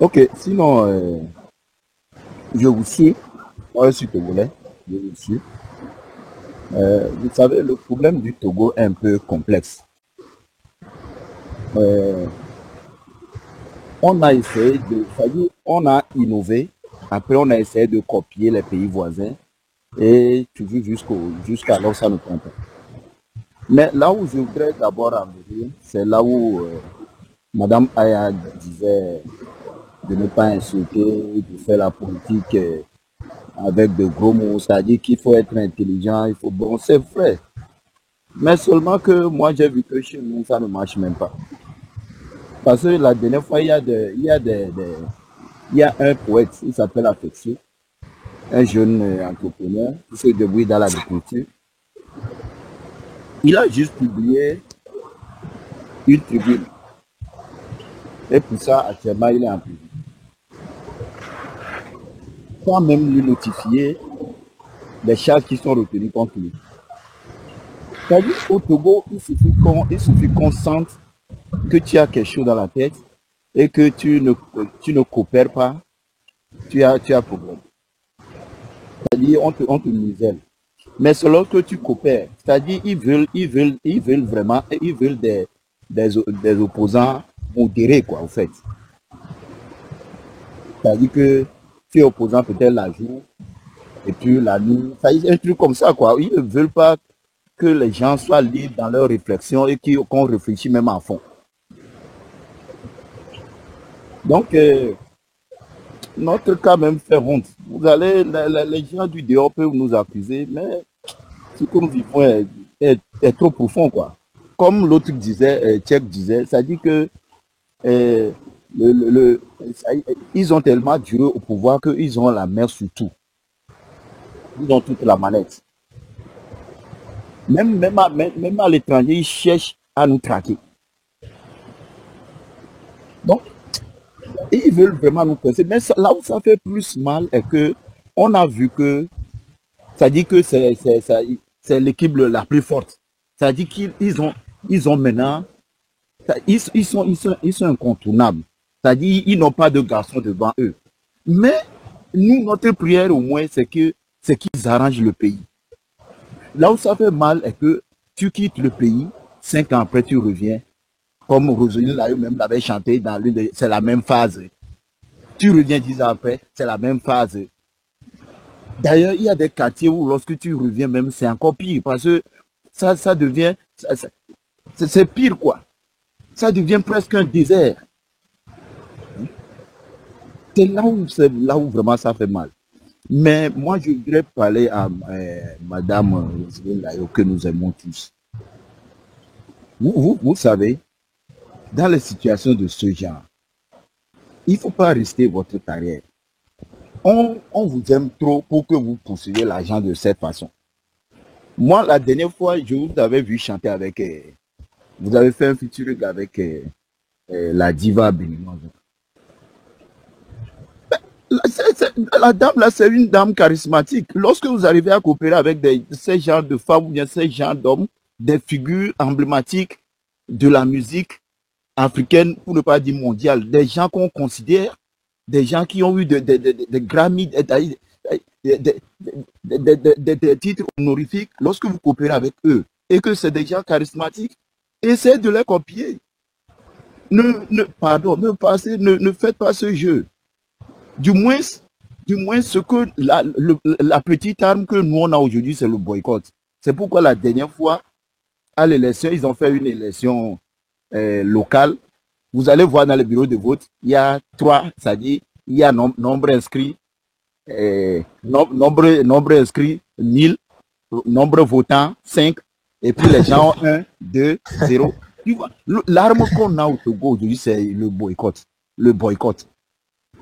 Ok, sinon, je vous suis. Moi, je suis togolais. Je vous suis. Vous savez, le problème du Togo est un peu complexe. Euh, on a essayé de, c'est-à-dire, on a innové. Après, on a essayé de copier les pays voisins et toujours jusqu'à là où ça ne prend pas. Mais là où je voudrais d'abord en venir, c'est là où Madame Aya disait de ne pas insulter, de faire la politique avec de gros mots, c'est-à-dire qu'il faut être intelligent, il faut... Bon, c'est vrai. Mais seulement que moi, j'ai vu que chez nous, ça ne marche même pas. Parce que la dernière fois, il y a un poète, il s'appelle Afexi, un jeune entrepreneur qui se débrouille dans l'agriculture. Il a juste publié une tribune. Et pour ça, actuellement, il est en prison. Sans même lui notifier les charges qui sont retenues contre lui. C'est-à-dire au Togo, il suffit qu'on sente que tu as quelque chose dans la tête et que tu ne coopères pas, tu as problème. C'est-à-dire on te muselle. Mais c'est lorsque tu coopères, c'est-à-dire ils veulent vraiment, ils veulent des opposants modérés, quoi, en fait. C'est-à-dire que tu es opposant peut-être la jour et puis la nuit, ça un truc comme ça, quoi. Ils ne veulent pas que les gens soient libres dans leurs réflexions et qu'on réfléchit même à fond. Donc, notre cas même fait honte. Vous allez, les gens du dehors peuvent nous accuser, mais ce que nous vivons est trop profond, quoi. Comme l'autre disait, Tchèque disait, ça dit que euh, ils ont tellement duré au pouvoir qu'ils ont la main sur tout. Ils ont toute la manette. Même à l'étranger, ils cherchent à nous traquer. Donc, ils veulent vraiment nous presser. Mais là où ça fait plus mal est que on a vu que ça dit que c'est l'équipe la plus forte. Ça dit ils ont maintenant, ils sont incontournables. Ça dit ils n'ont pas de garçons devant eux. Mais nous, notre prière au moins, c'est qu'ils arrangent le pays. Là où ça fait mal est que tu quittes le pays, 5 ans après tu reviens, comme Roselyne là même l'avait chanté dans c'est la même phase. Tu reviens 10 ans après, c'est la même phase. D'ailleurs, il y a des quartiers où lorsque tu reviens même, c'est encore pire parce que ça devient, c'est pire quoi. Ça devient presque un désert. C'est là où vraiment ça fait mal. Mais moi, je voudrais parler à Madame Roselyne Layo que nous aimons tous. Vous savez, dans les situations de ce genre, il ne faut pas risquer votre carrière. On vous aime trop pour que vous poursuiviez l'argent de cette façon. Moi, la dernière fois, je vous avais vu chanter avec... vous avez fait un featuring avec la diva béninoise. La dame, là, c'est une dame charismatique. Lorsque vous arrivez à coopérer avec ces genres de femmes ou bien ces genres d'hommes, des figures emblématiques de la musique africaine, pour ne pas dire mondiale, des gens qu'on considère, des gens qui ont eu des Grammy, des titres honorifiques, lorsque vous coopérez avec eux et que c'est des gens charismatiques, essayez de les copier. Pardon, ne faites pas ce jeu. Du moins, du moins ce que la petite arme que nous on a aujourd'hui, c'est le boycott. C'est pourquoi la dernière fois, à l'élection, ils ont fait une élection locale. Vous allez voir dans les bureaux de vote, il y a 3, c'est-à-dire il y a nombre inscrit, nombre inscrit 1000, nombre votant 5, et puis les gens ont 1, 2, 0. L'arme qu'on a au Togo aujourd'hui, c'est le boycott. Le boycott.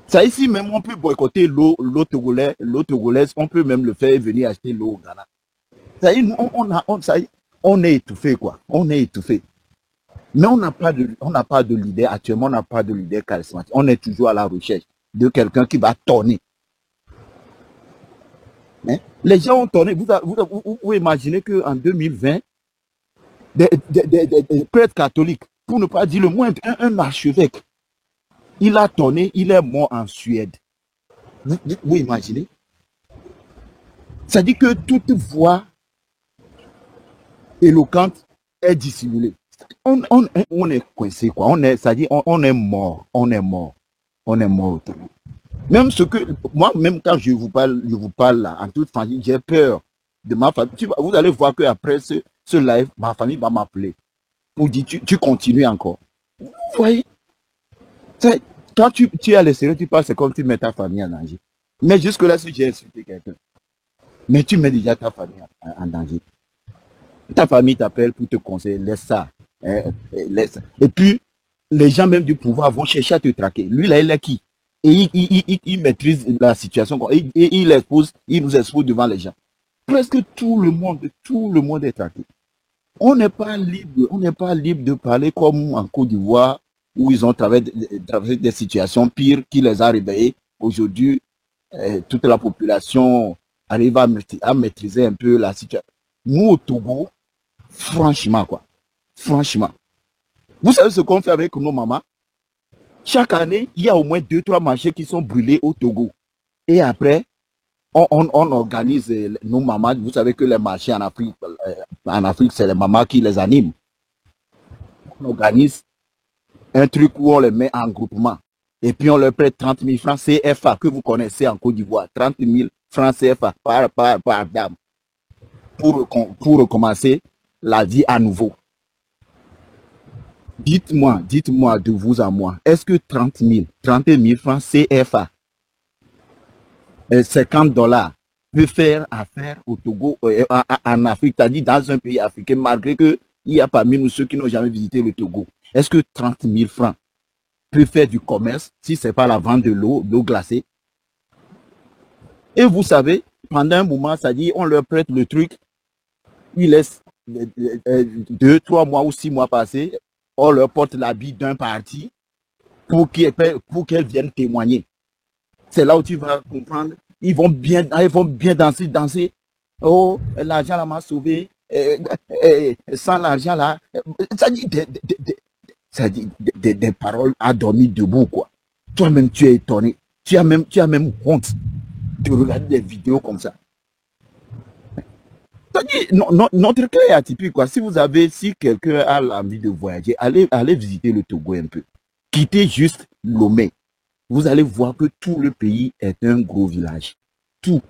Ça ici même, on peut boycotter l'eau togolaise, on peut même le faire venir acheter l'eau au Ghana. Ça y est, on est étouffé, quoi. On est étouffé. Mais on n'a pas de leader, actuellement, on n'a pas de leader charismatique. On est toujours à la recherche de quelqu'un qui va tourner. Hein? Les gens ont tourné. Vous imaginez qu'en 2020, des prêtres catholiques, pour ne pas dire le moins, un archevêque, Il a tourné, il est mort en Suède. Vous imaginez? Ça dit que toute voix éloquente est dissimulée. On est coincé, quoi. Ça dit, on est mort. On est mort. On est mort. Même ce que, moi, même quand je vous parle là, en toute famille, j'ai peur de ma famille. Vous allez voir qu'après ce live, ma famille va m'appeler pour dire, tu continues encore. Vous voyez? Quand tu es à l'extérieur, tu parles, c'est comme tu mets ta famille en danger. Mais jusque-là, si j'ai insulté quelqu'un, mais tu mets déjà ta famille en danger. Ta famille t'appelle pour te conseiller, laisse ça. Laisse ça. Et puis, les gens même du pouvoir vont chercher à te traquer. Lui, là, il est qui? Et il maîtrise la situation. Et il nous expose devant les gens. Presque tout le monde est traqué. On n'est pas libre de parler comme en Côte d'Ivoire, où ils ont traversé des situations pires qui les a réveillés. Aujourd'hui, toute la population arrive à maîtriser un peu la situation. Nous, au Togo, franchement, quoi. Franchement. Vous savez ce qu'on fait avec nos mamans? Chaque année, il y a au moins 2-3 marchés qui sont brûlés au Togo. Et après, on organise nos mamans. Vous savez que les marchés en Afrique, c'est les mamans qui les animent. On organise un truc où on les met en groupement. Et puis on leur prête 30 000 francs CFA que vous connaissez en Côte d'Ivoire. 30 000 francs CFA par dame. Pour recommencer la vie à nouveau. Dites-moi de vous à moi, est-ce que 30 000 francs CFA, 50 dollars, peut faire affaire au Togo, en Afrique, c'est-à-dire dans un pays africain, malgré qu'il y a parmi nous ceux qui n'ont jamais visité le Togo? Est-ce que 30 000 francs peut faire du commerce si ce n'est pas la vente de l'eau glacée? Et vous savez, pendant un moment, ça dit, on leur prête le truc, ils laissent 2-3 mois ou 6 mois passer, on leur porte l'habit d'un parti pour qu'elles viennent témoigner. C'est là où tu vas comprendre. Ils vont bien danser. Oh, l'argent là m'a sauvé. Sans l'argent là. Ça dit des paroles à dormir debout, quoi. Toi-même, tu es étonné. Tu as même honte de regarder des vidéos comme ça. Notre cas est atypique, quoi. Si quelqu'un a l'envie de voyager, allez visiter le Togo un peu. Quittez juste Lomé. Vous allez voir que tout le pays est un gros village. Tout.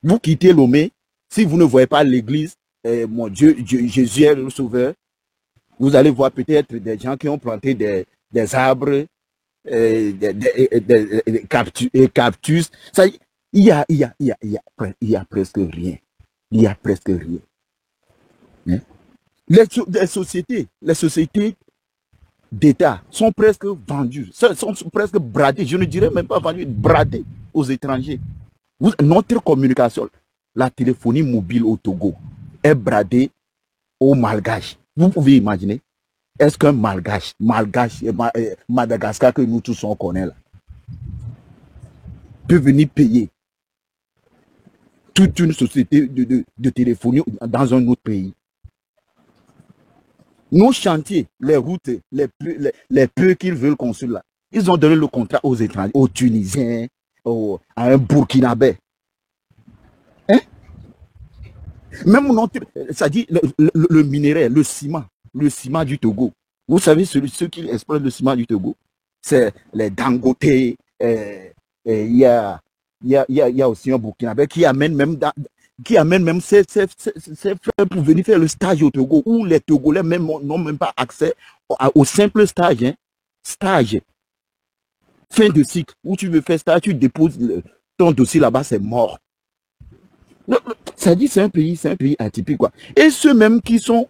Vous quittez Lomé, si vous ne voyez pas l'église, mon Dieu, Jésus est le sauveur, vous allez voir peut-être des gens qui ont planté des arbres, des cactus. Ça, il y a presque rien. Il y a presque rien. Hein? Les sociétés d'État sont presque vendues, sont presque bradées. Je ne dirais même pas vendues, bradées aux étrangers. Notre communication, la téléphonie mobile au Togo, est bradée aux Malgaches. Vous pouvez imaginer? Est-ce qu'un Malgache, Madagascar que nous tous on connaît là, peut venir payer toute une société de téléphonie dans un autre pays? Nos chantiers, les routes, les peu qu'ils veulent construire là, ils ont donné le contrat aux étrangers, aux Tunisiens, à un Burkinabé. Hein? Même ça dit le minerai, le ciment du Togo. Vous savez, ceux qui exploitent le ciment du Togo, c'est les Dangote. Il y a aussi un Burkinabé qui amène même ses frères pour venir faire le stage au Togo, où les Togolais n'ont même pas accès au simple stage. Hein. Stage. Fin de cycle. Où tu veux faire stage, tu déposes ton dossier là-bas, c'est mort. Ça dit, c'est un pays atypique, quoi. Et ceux même qui sont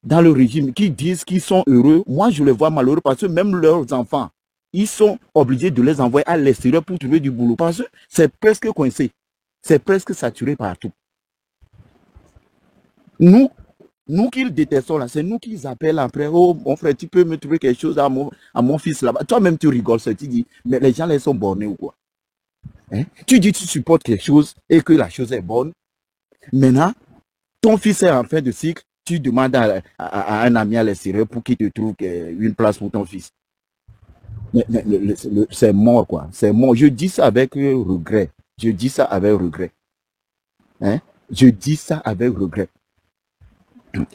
dans le régime, qui disent qu'ils sont heureux, moi je les vois malheureux parce que même leurs enfants, ils sont obligés de les envoyer à l'extérieur pour trouver du boulot parce que c'est presque coincé. C'est presque saturé partout. Nous qu'ils détestent là, c'est nous qu'ils appellent après. Oh, mon frère, tu peux me trouver quelque chose à mon fils là-bas. Toi-même, tu rigoles, tu dis, mais les gens là, ils sont bornés ou quoi? Hein? Tu dis, tu supportes quelque chose et que la chose est bonne. Maintenant, ton fils est en fin de cycle, Tu demandes à un ami à l'extérieur pour qu'il te trouve une place pour ton fils. C'est mort, quoi. C'est mort. Je dis ça avec regret. Je dis ça avec regret. Hein? Je dis ça avec regret.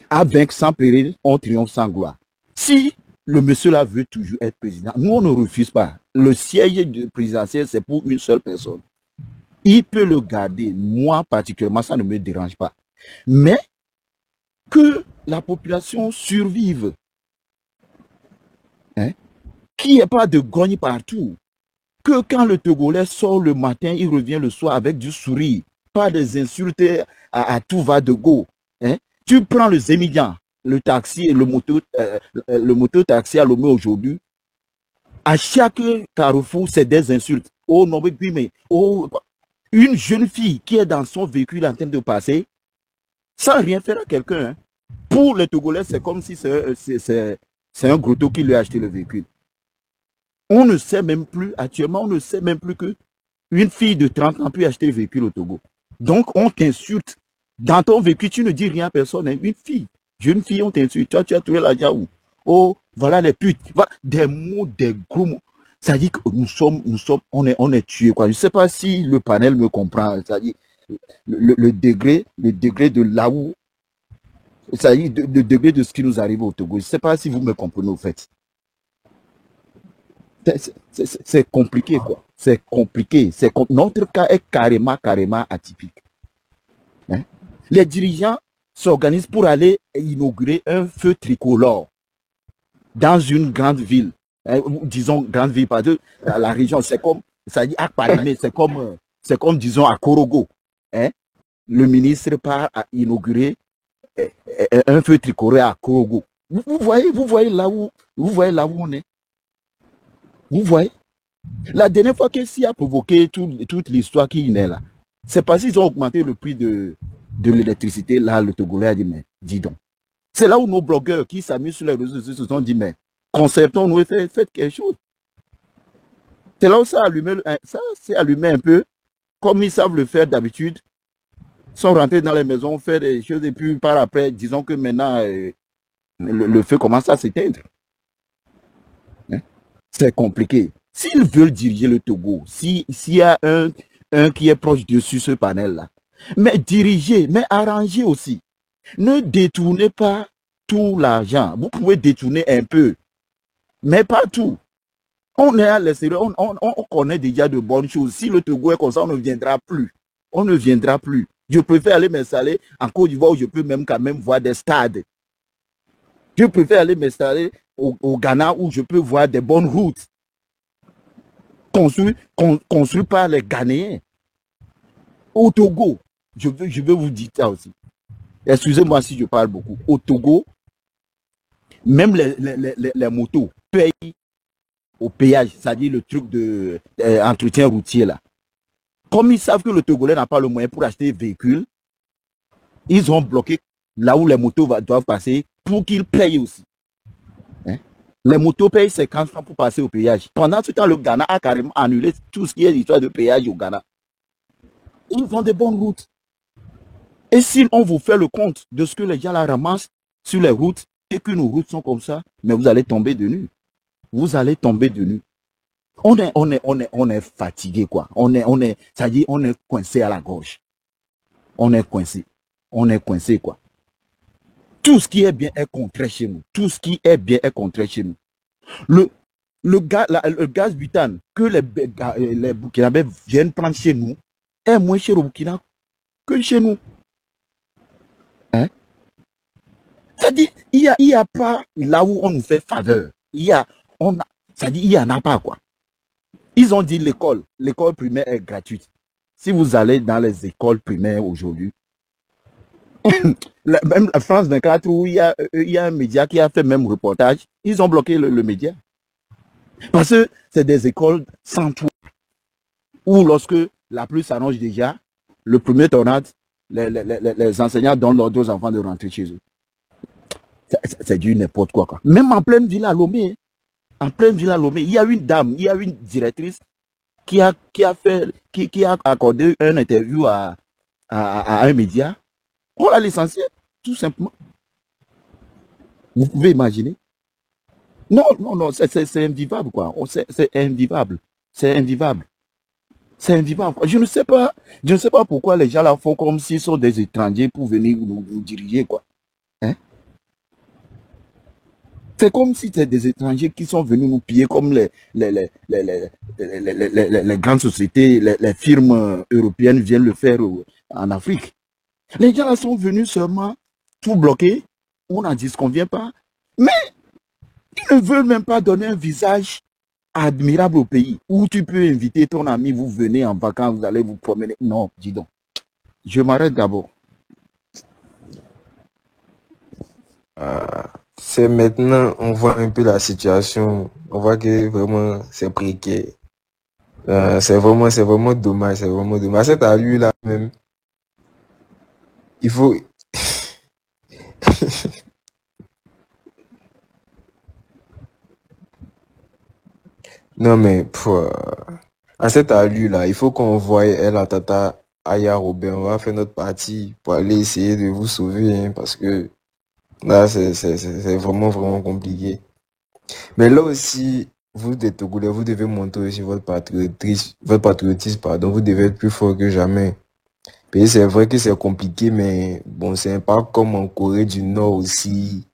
À vaincre sans péril, on triomphe sans gloire. Si le monsieur là veut toujours être président, nous on ne refuse pas. Le siège de présidentiel, c'est pour une seule personne. Il peut le garder. Moi, particulièrement, ça ne me dérange pas. Mais que la population survive. Hein? Qu'il n'y ait pas de grogne partout. Que quand le Togolais sort le matin, il revient le soir avec du sourire. Pas des insultes à tout va de go. Hein? Tu prends le Zémilian, le taxi et le moto-taxi à Lomé aujourd'hui. À chaque carrefour, c'est des insultes. Oh non, mais oh, une jeune fille qui est dans son véhicule en train de passer, sans rien faire à quelqu'un. Hein. Pour les Togolais, c'est comme si c'est un grotto qui lui a acheté le véhicule. On ne sait même plus, actuellement, on ne sait même plus qu'une fille de 30 ans peut acheter un véhicule au Togo. Donc, on t'insulte. Dans ton véhicule, tu ne dis rien à personne. Hein. Une fille, jeune fille, on t'insulte. Toi, tu as trouvé l'argent où? Oh, voilà les putes. Voilà, des mots, des gros mots. Ça dit que on est tués, quoi. Je ne sais pas si le panel me comprend. Ça dit le degré de là où, ça dit le degré de ce qui nous arrive au Togo. Je ne sais pas si vous me comprenez, au fait. C'est compliqué, quoi. C'est compliqué. Notre cas est carrément atypique. Hein? Les dirigeants s'organisent pour aller inaugurer un feu tricolore dans une grande ville. Hein? Disons, grande ville, parce que la région, c'est comme, ça dit à Paris, c'est comme, disons, à Korogo. Hein? Le ministre part à inaugurer un feu tricolore à Korogo. Vous voyez là où on est. Vous voyez? La dernière fois que s'y a provoqué toute l'histoire qui est là, c'est parce qu'ils ont augmenté le prix de l'électricité. Là, le Togolais a dit, mais dis donc. C'est là où nos blogueurs qui s'amusent sur les réseaux sociaux se sont dit, mais concertons-nous et faites quelque chose. C'est là où ça s'est allumé un peu, comme ils savent le faire d'habitude. Ils sont rentrés dans les maisons, faire des choses, et puis par après, disons que maintenant, le feu commence à s'éteindre. Hein? C'est compliqué. S'ils veulent diriger le Togo, s'il y a un qui est proche dessus ce panel-là, mais diriger, mais arranger aussi. Ne détournez pas tout l'argent. Vous pouvez détourner un peu, mais pas tout. On est à l'extérieur, on connaît déjà de bonnes choses. Si le Togo est comme ça, on ne viendra plus. On ne viendra plus. Je préfère aller m'installer en Côte d'Ivoire où je peux même quand même voir des stades. Je préfère aller m'installer au Ghana où je peux voir des bonnes routes. Construit par les Ghanéens. Au Togo, je veux vous dire ça aussi. Excusez-moi si je parle beaucoup. Au Togo, même les motos payent au péage, c'est-à-dire le truc de entretien routier là. Comme ils savent que le Togolais n'a pas le moyen pour acheter des véhicules, ils ont bloqué là où les motos doivent passer pour qu'ils payent aussi. Hein? Les motos payent 50 francs pour passer au péage. Pendant ce temps, le Ghana a carrément annulé tout ce qui est l'histoire de péage au Ghana. Ils ont des bonnes routes. Et si on vous fait le compte de ce que les gens la ramassent sur les routes et que nos routes sont comme ça, mais vous allez tomber de nu. Vous allez tomber de nu. On est fatigué, quoi. Ça dit, on est coincé à la gorge. On est coincé, quoi. Tout ce qui est bien est contraire chez nous. Tout ce qui est bien est contraire chez nous. Le gaz butane que les Burkinabés viennent prendre chez nous est moins cher au Burkina que chez nous. Hein? C'est-à-dire, il n'y a pas là où on nous fait faveur. Il y en a pas, quoi. Ils ont dit l'école primaire est gratuite. Si vous allez dans les écoles primaires aujourd'hui, même la France 24 où il y a un média qui a fait même reportage, ils ont bloqué le média. Parce que c'est des écoles sans toit. Où lorsque la pluie s'annonce déjà, le premier tornade, les enseignants donnent l'ordre aux enfants de rentrer chez eux. C'est du n'importe quoi, quoi. Même en pleine ville à Lomé, il y a une dame, il y a une directrice qui a accordé une interview à un média. On l'a licencié, tout simplement. Vous pouvez imaginer? Non, non, non, c'est invivable, quoi. C'est invivable. C'est invivable. C'est invivable. Je ne sais pas pourquoi les gens là font comme s'ils sont des étrangers pour venir nous diriger, quoi. Hein? C'est comme si c'était des étrangers qui sont venus nous piller comme les grandes sociétés, les firmes européennes viennent le faire en Afrique. Les gens là sont venus seulement tout bloquer, on n'en disconvient pas, mais ils ne veulent même pas donner un visage admirable au pays où tu peux inviter ton ami, vous venez en vacances, vous allez vous promener. Non, dis donc. Je m'arrête d'abord. C'est maintenant, on voit un peu la situation, on voit que vraiment c'est précaire. C'est vraiment dommage, c'est vraiment dommage. Cette allure-là même, il faut... Non mais, à cette allure-là, il faut qu'on voie elle, à Tata, Aya, Robert, on va faire notre partie pour aller essayer de vous sauver, hein, parce que là, c'est vraiment, vraiment compliqué. Mais là aussi, vous, des Togolais, vous devez montrer aussi votre patriotisme, pardon, vous devez être plus fort que jamais. Et c'est vrai que c'est compliqué, mais bon, c'est pas comme en Corée du Nord aussi,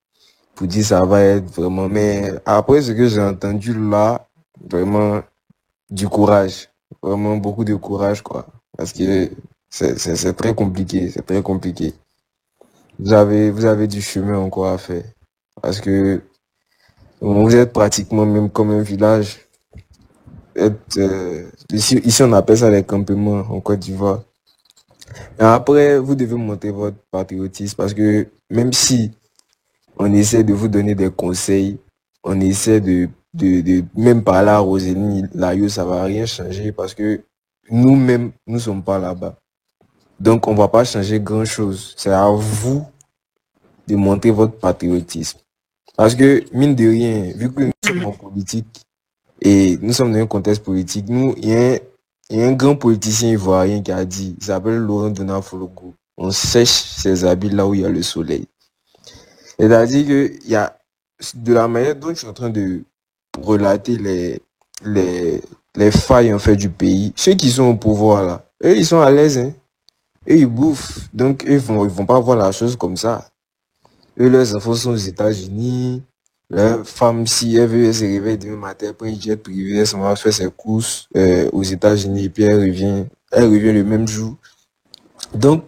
pour dire ça va être vraiment. Mais après ce que j'ai entendu là, vraiment du courage, vraiment beaucoup de courage, quoi. Parce que c'est très compliqué, c'est très compliqué. Vous avez du chemin encore à faire. Parce que vous êtes pratiquement même comme un village. Ici, on appelle ça les campements en Côte d'Ivoire. Et après, vous devez monter votre patriotisme parce que même si on essaie de vous donner des conseils, on essaie de même parler à Rosélie, là, ça va rien changer parce que nous-mêmes, nous sommes pas là-bas. Donc, on va pas changer grand-chose. C'est à vous de montrer votre patriotisme. Parce que, mine de rien, vu que nous sommes en politique et nous sommes dans un contexte politique, il y a un grand politicien ivoirien qui a dit, il s'appelle Laurent Dona Fologo, on sèche ses habits là où il y a le soleil. C'est-à-dire que il y a, de la manière dont je suis en train de relater les, les failles en fait du pays, ceux qui sont au pouvoir là, eux ils sont à l'aise, hein. Eux ils bouffent, donc ils vont pas voir la chose comme ça. Eux leurs enfants sont aux États-Unis, leur femme si elle veut elle se réveille demain matin, prend un jet privé, elle s'en va faire ses courses aux États-Unis, puis elle revient le même jour. Donc,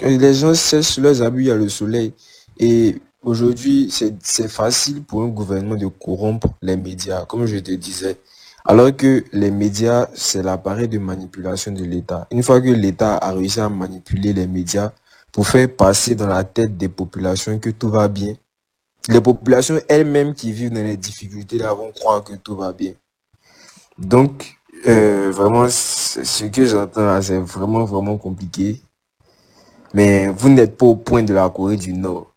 les gens sèchent leurs habits, il y a le soleil. Et aujourd'hui, c'est facile pour un gouvernement de corrompre les médias, comme je te disais. Alors que les médias, c'est l'appareil de manipulation de l'État. Une fois que l'État a réussi à manipuler les médias pour faire passer dans la tête des populations que tout va bien, les populations elles-mêmes qui vivent dans les difficultés là vont croire que tout va bien. Donc, vraiment, ce que j'entends là, c'est vraiment, vraiment compliqué. Mais vous n'êtes pas au point de la Corée du Nord.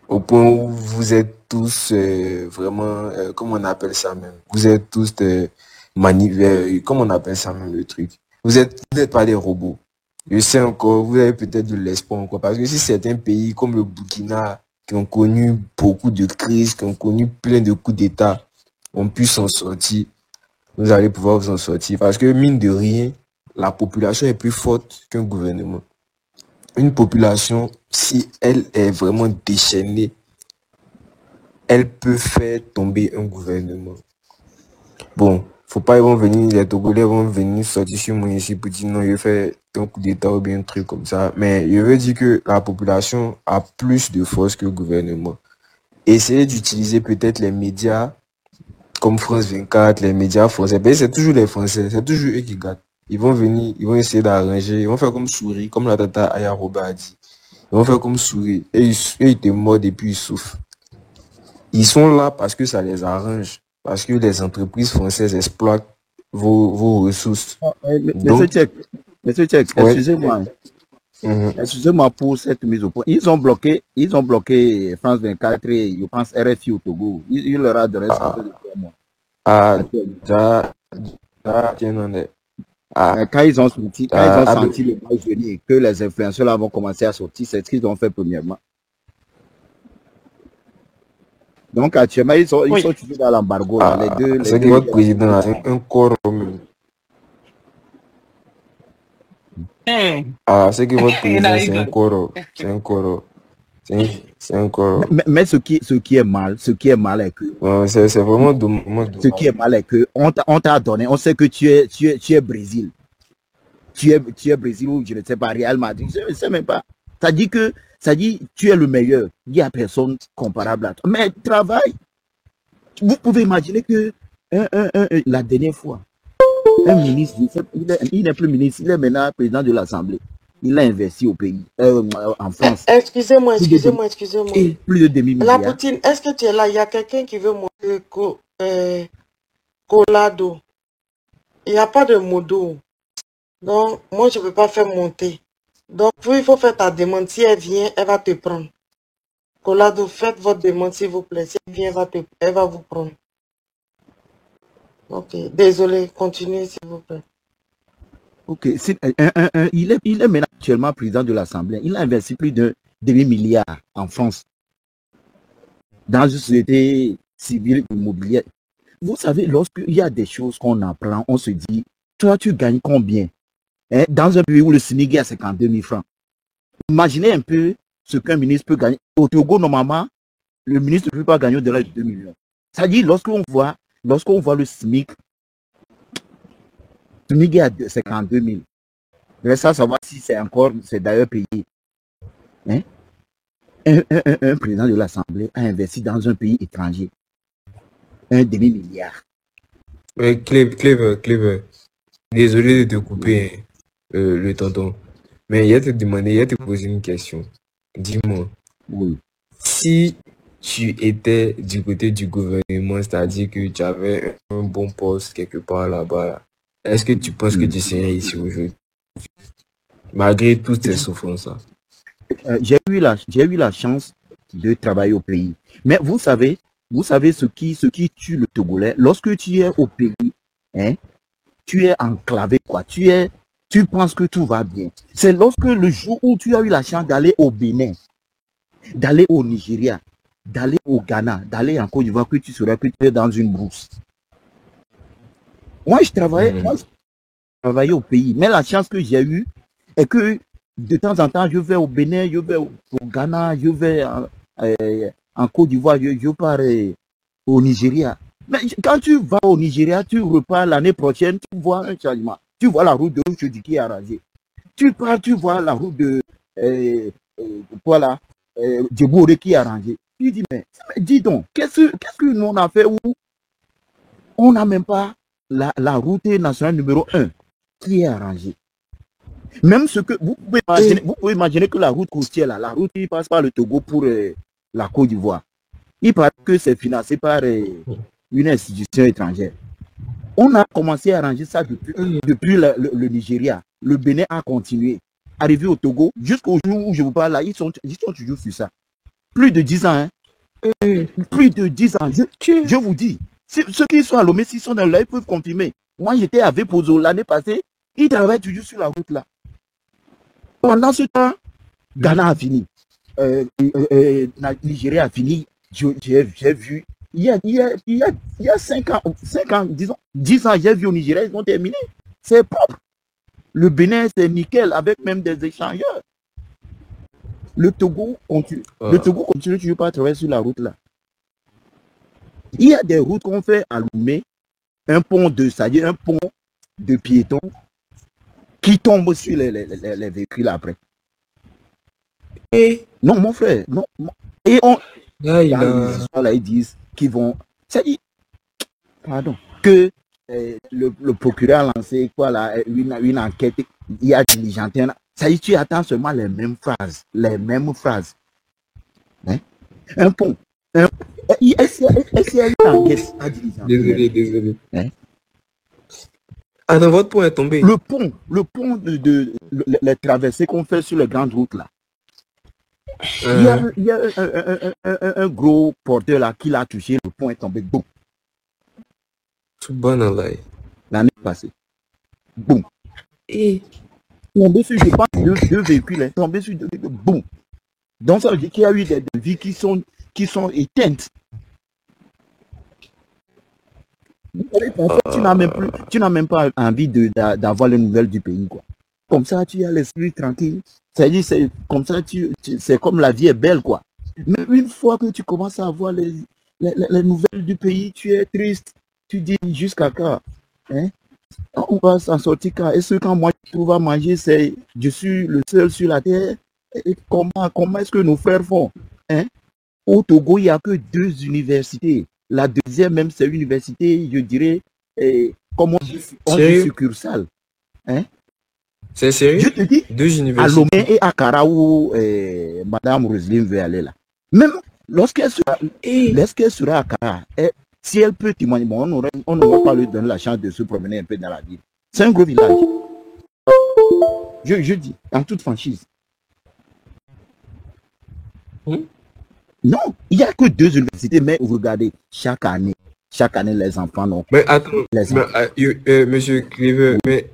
Au point où vous êtes tous vraiment, comment on appelle ça même? Vous êtes tous comment on appelle ça même le truc? Vous n'êtes pas des robots. Je sais encore, vous avez peut-être de l'espoir encore. Parce que si certains pays comme le Burkina, qui ont connu beaucoup de crises, qui ont connu plein de coups d'État, ont pu s'en sortir, vous allez pouvoir vous en sortir. Parce que mine de rien, la population est plus forte qu'un gouvernement. Une population, si elle est vraiment déchaînée, elle peut faire tomber un gouvernement. Bon, faut pas, ils vont venir, les Togolais vont venir sortir sur moi ici pour dire non, je fais un coup d'état ou bien un truc comme ça. Mais je veux dire que la population a plus de force que le gouvernement. Essayez d'utiliser peut-être les médias comme France 24, les médias français. Ben, c'est toujours les Français, c'est toujours eux qui gâtent. Ils vont venir, ils vont essayer d'arranger, ils vont faire comme souris, comme la tata Aya Roba a dit. Ils vont faire comme souris. Et ils te mordent et puis ils souffrent. Ils sont là parce que ça les arrange. Parce que les entreprises françaises exploitent vos ressources. Monsieur Donc, Tchèque, Monsieur Tchèque, ouais. excusez-moi. Mhm. Excusez-moi pour cette mise au point. Ils ont bloqué France 24 et je pense RFI au Togo. Il leur adresse un peu de 3 mois. Ah, Actuellement. da, tiens, non, ah, Mais quand ils ont ah, senti le mal venir, que les influenceurs là vont commencer à sortir, c'est ce qu'ils ont fait premièrement. Donc actuellement, ils sont Oui. toujours dans l'embargo. Là, les deux. C'est que votre président a un corps. C'est que votre président, c'est un corps. C'est un corps. C'est un corps. Mais ce qui est mal est que. C'est vraiment dommage. Ce qui est mal est que on t'a donné, on sait que tu es Brésil. Tu es Brésil ou je ne sais pas, Real Madrid, je ne sais même pas. Ça dit tu es le meilleur. Il n'y a personne comparable à toi. Mais travaille. Vous pouvez imaginer que la dernière fois, un ministre, il n'est plus ministre, il est maintenant président de l'Assemblée. Il a investi au pays, en France. Excusez-moi. Et plus de demi-milliard. La Poutine, est-ce que tu es là? Il y a quelqu'un qui veut monter Colado. Il n'y a pas de modo. Donc, moi, je ne peux pas faire monter. Donc, il faut faire ta demande. Si elle vient, elle va te prendre. Colado, faites votre demande, s'il vous plaît. Si elle vient, elle va vous prendre. Ok, désolé, continuez, s'il vous plaît. Ok, il est maintenant actuellement président de l'Assemblée. Il a investi plus de demi-milliard en France dans une société civile immobilière. Vous savez, lorsqu'il y a des choses qu'on apprend, on se dit, toi, tu gagnes combien? Dans un pays où le SMIC est à 52 000 francs. Imaginez un peu ce qu'un ministre peut gagner. Au Togo, normalement, le ministre ne peut pas gagner au-delà de 2 millions. Ça dit, lorsqu'on voit le SMIC, le SMIC est à 52 000. Je vais savoir si c'est d'ailleurs payé. Hein? Un président de l'Assemblée a investi dans un pays étranger un demi-milliard. Clever. Désolé de te couper le tonton. Mais il y a te poser une question. Dis-moi. Oui. Si tu étais du côté du gouvernement, c'est-à-dire que tu avais un bon poste quelque part là-bas, est-ce que tu penses que tu serais ici aujourd'hui? Malgré toutes ces souffrances-là. J'ai eu la chance de travailler au pays. Mais vous savez ce qui tue le Togolais, lorsque tu es au pays, hein, tu es enclavé, quoi. Tu penses que tout va bien. C'est lorsque le jour où tu as eu la chance d'aller au Bénin, d'aller au Nigeria, d'aller au Ghana, d'aller en Côte d'Ivoire, que tu serais que tu es dans une brousse. Moi, je travaillais au pays. Mais la chance que j'ai eue est que de temps en temps, je vais au Bénin, je vais au Ghana, je vais en Côte d'Ivoire, je pars au Nigeria. Mais quand tu vas au Nigeria, tu repars l'année prochaine, tu vois un changement. Tu vois la route de Oujodi qui est arrangée. Tu pars, tu vois la route de Djebouré qui est arrangée. Tu dis, mais dis donc, qu'est-ce que nous on a fait où on n'a même pas la route nationale numéro 1 qui est arrangée. Même ce que vous pouvez imaginer que la route côtière, la route qui passe par le Togo pour la Côte d'Ivoire, il paraît que c'est financé par une institution étrangère. On a commencé à arranger ça depuis le Nigeria. Le Bénin a continué. Arrivé au Togo, jusqu'au jour où je vous parle là, ils sont toujours sur ça. Plus de 10 ans. Hein? Plus de 10 ans. Je vous dis, ceux qui sont à Lomé, s'ils sont dans là, ils peuvent confirmer. Moi, j'étais avec Pozo l'année passée. Ils travaillent toujours sur la route là. Pendant ce temps, Ghana a fini. Nigeria a fini. J'ai vu. Il y a 5 ans, disons, 10 ans, j'ai vu au Nigeria, ils ont terminé. C'est propre. Le Bénin, c'est nickel, avec même des échangeurs. Le Togo continue. Le Togo continue toujours pas à travailler sur la route là. Il y a des routes qu'on fait à Lomé, un pont de piétons qui tombe sur les véhicules après. Et non, mon frère, non. Et ils disent qu'ils vont. Ça dit, pardon, que le procureur a lancé quoi là, une enquête, il y a diligenté. Ça dit, tu attends seulement les mêmes phrases. Hein? Un pont. Est-ce qu'il y a une enquête à diligenter? Désolé. Hein? Ah non, votre pont est tombé. Le pont les traversées qu'on fait sur les grandes routes là. Il y a un gros porteur là qui l'a touché, le pont est tombé. Boum. L'année passée. Boum. Et tombé sur, je pense, deux véhicules, tombé sur deux véhicules. Boum. Donc ça veut dire qu'il y a eu des vies qui sont éteintes. En fait, tu n'as même pas envie d'avoir les nouvelles du pays, quoi. Comme ça, tu as l'esprit tranquille. C'est-à-dire, c'est comme ça, c'est comme la vie est belle, quoi. Mais une fois que tu commences à avoir les nouvelles du pays, tu es triste. Tu dis jusqu'à quand, hein? On va s'en sortir quand? Est-ce que quand moi je trouve à manger, c'est je suis le seul sur la terre? Et comment est-ce que nos frères font? Hein? Au Togo, il n'y a que 2 universités. La deuxième, même, c'est une université, je dirais, comme on dit succursale. Hein? C'est sérieux? Je te dis, 2 à universités. Lomé et à Kara où Madame Roselyne veut aller là. Même lorsqu'elle sera à Kara, si elle peut témoigner, bon, on n'aura pas lui donner la chance de se promener un peu dans la ville. C'est un gros village. Je dis, en toute franchise. Non, il n'y a que 2 universités, mais vous regardez, chaque année, les enfants n'ont Mais attends, monsieur Cleaver, mais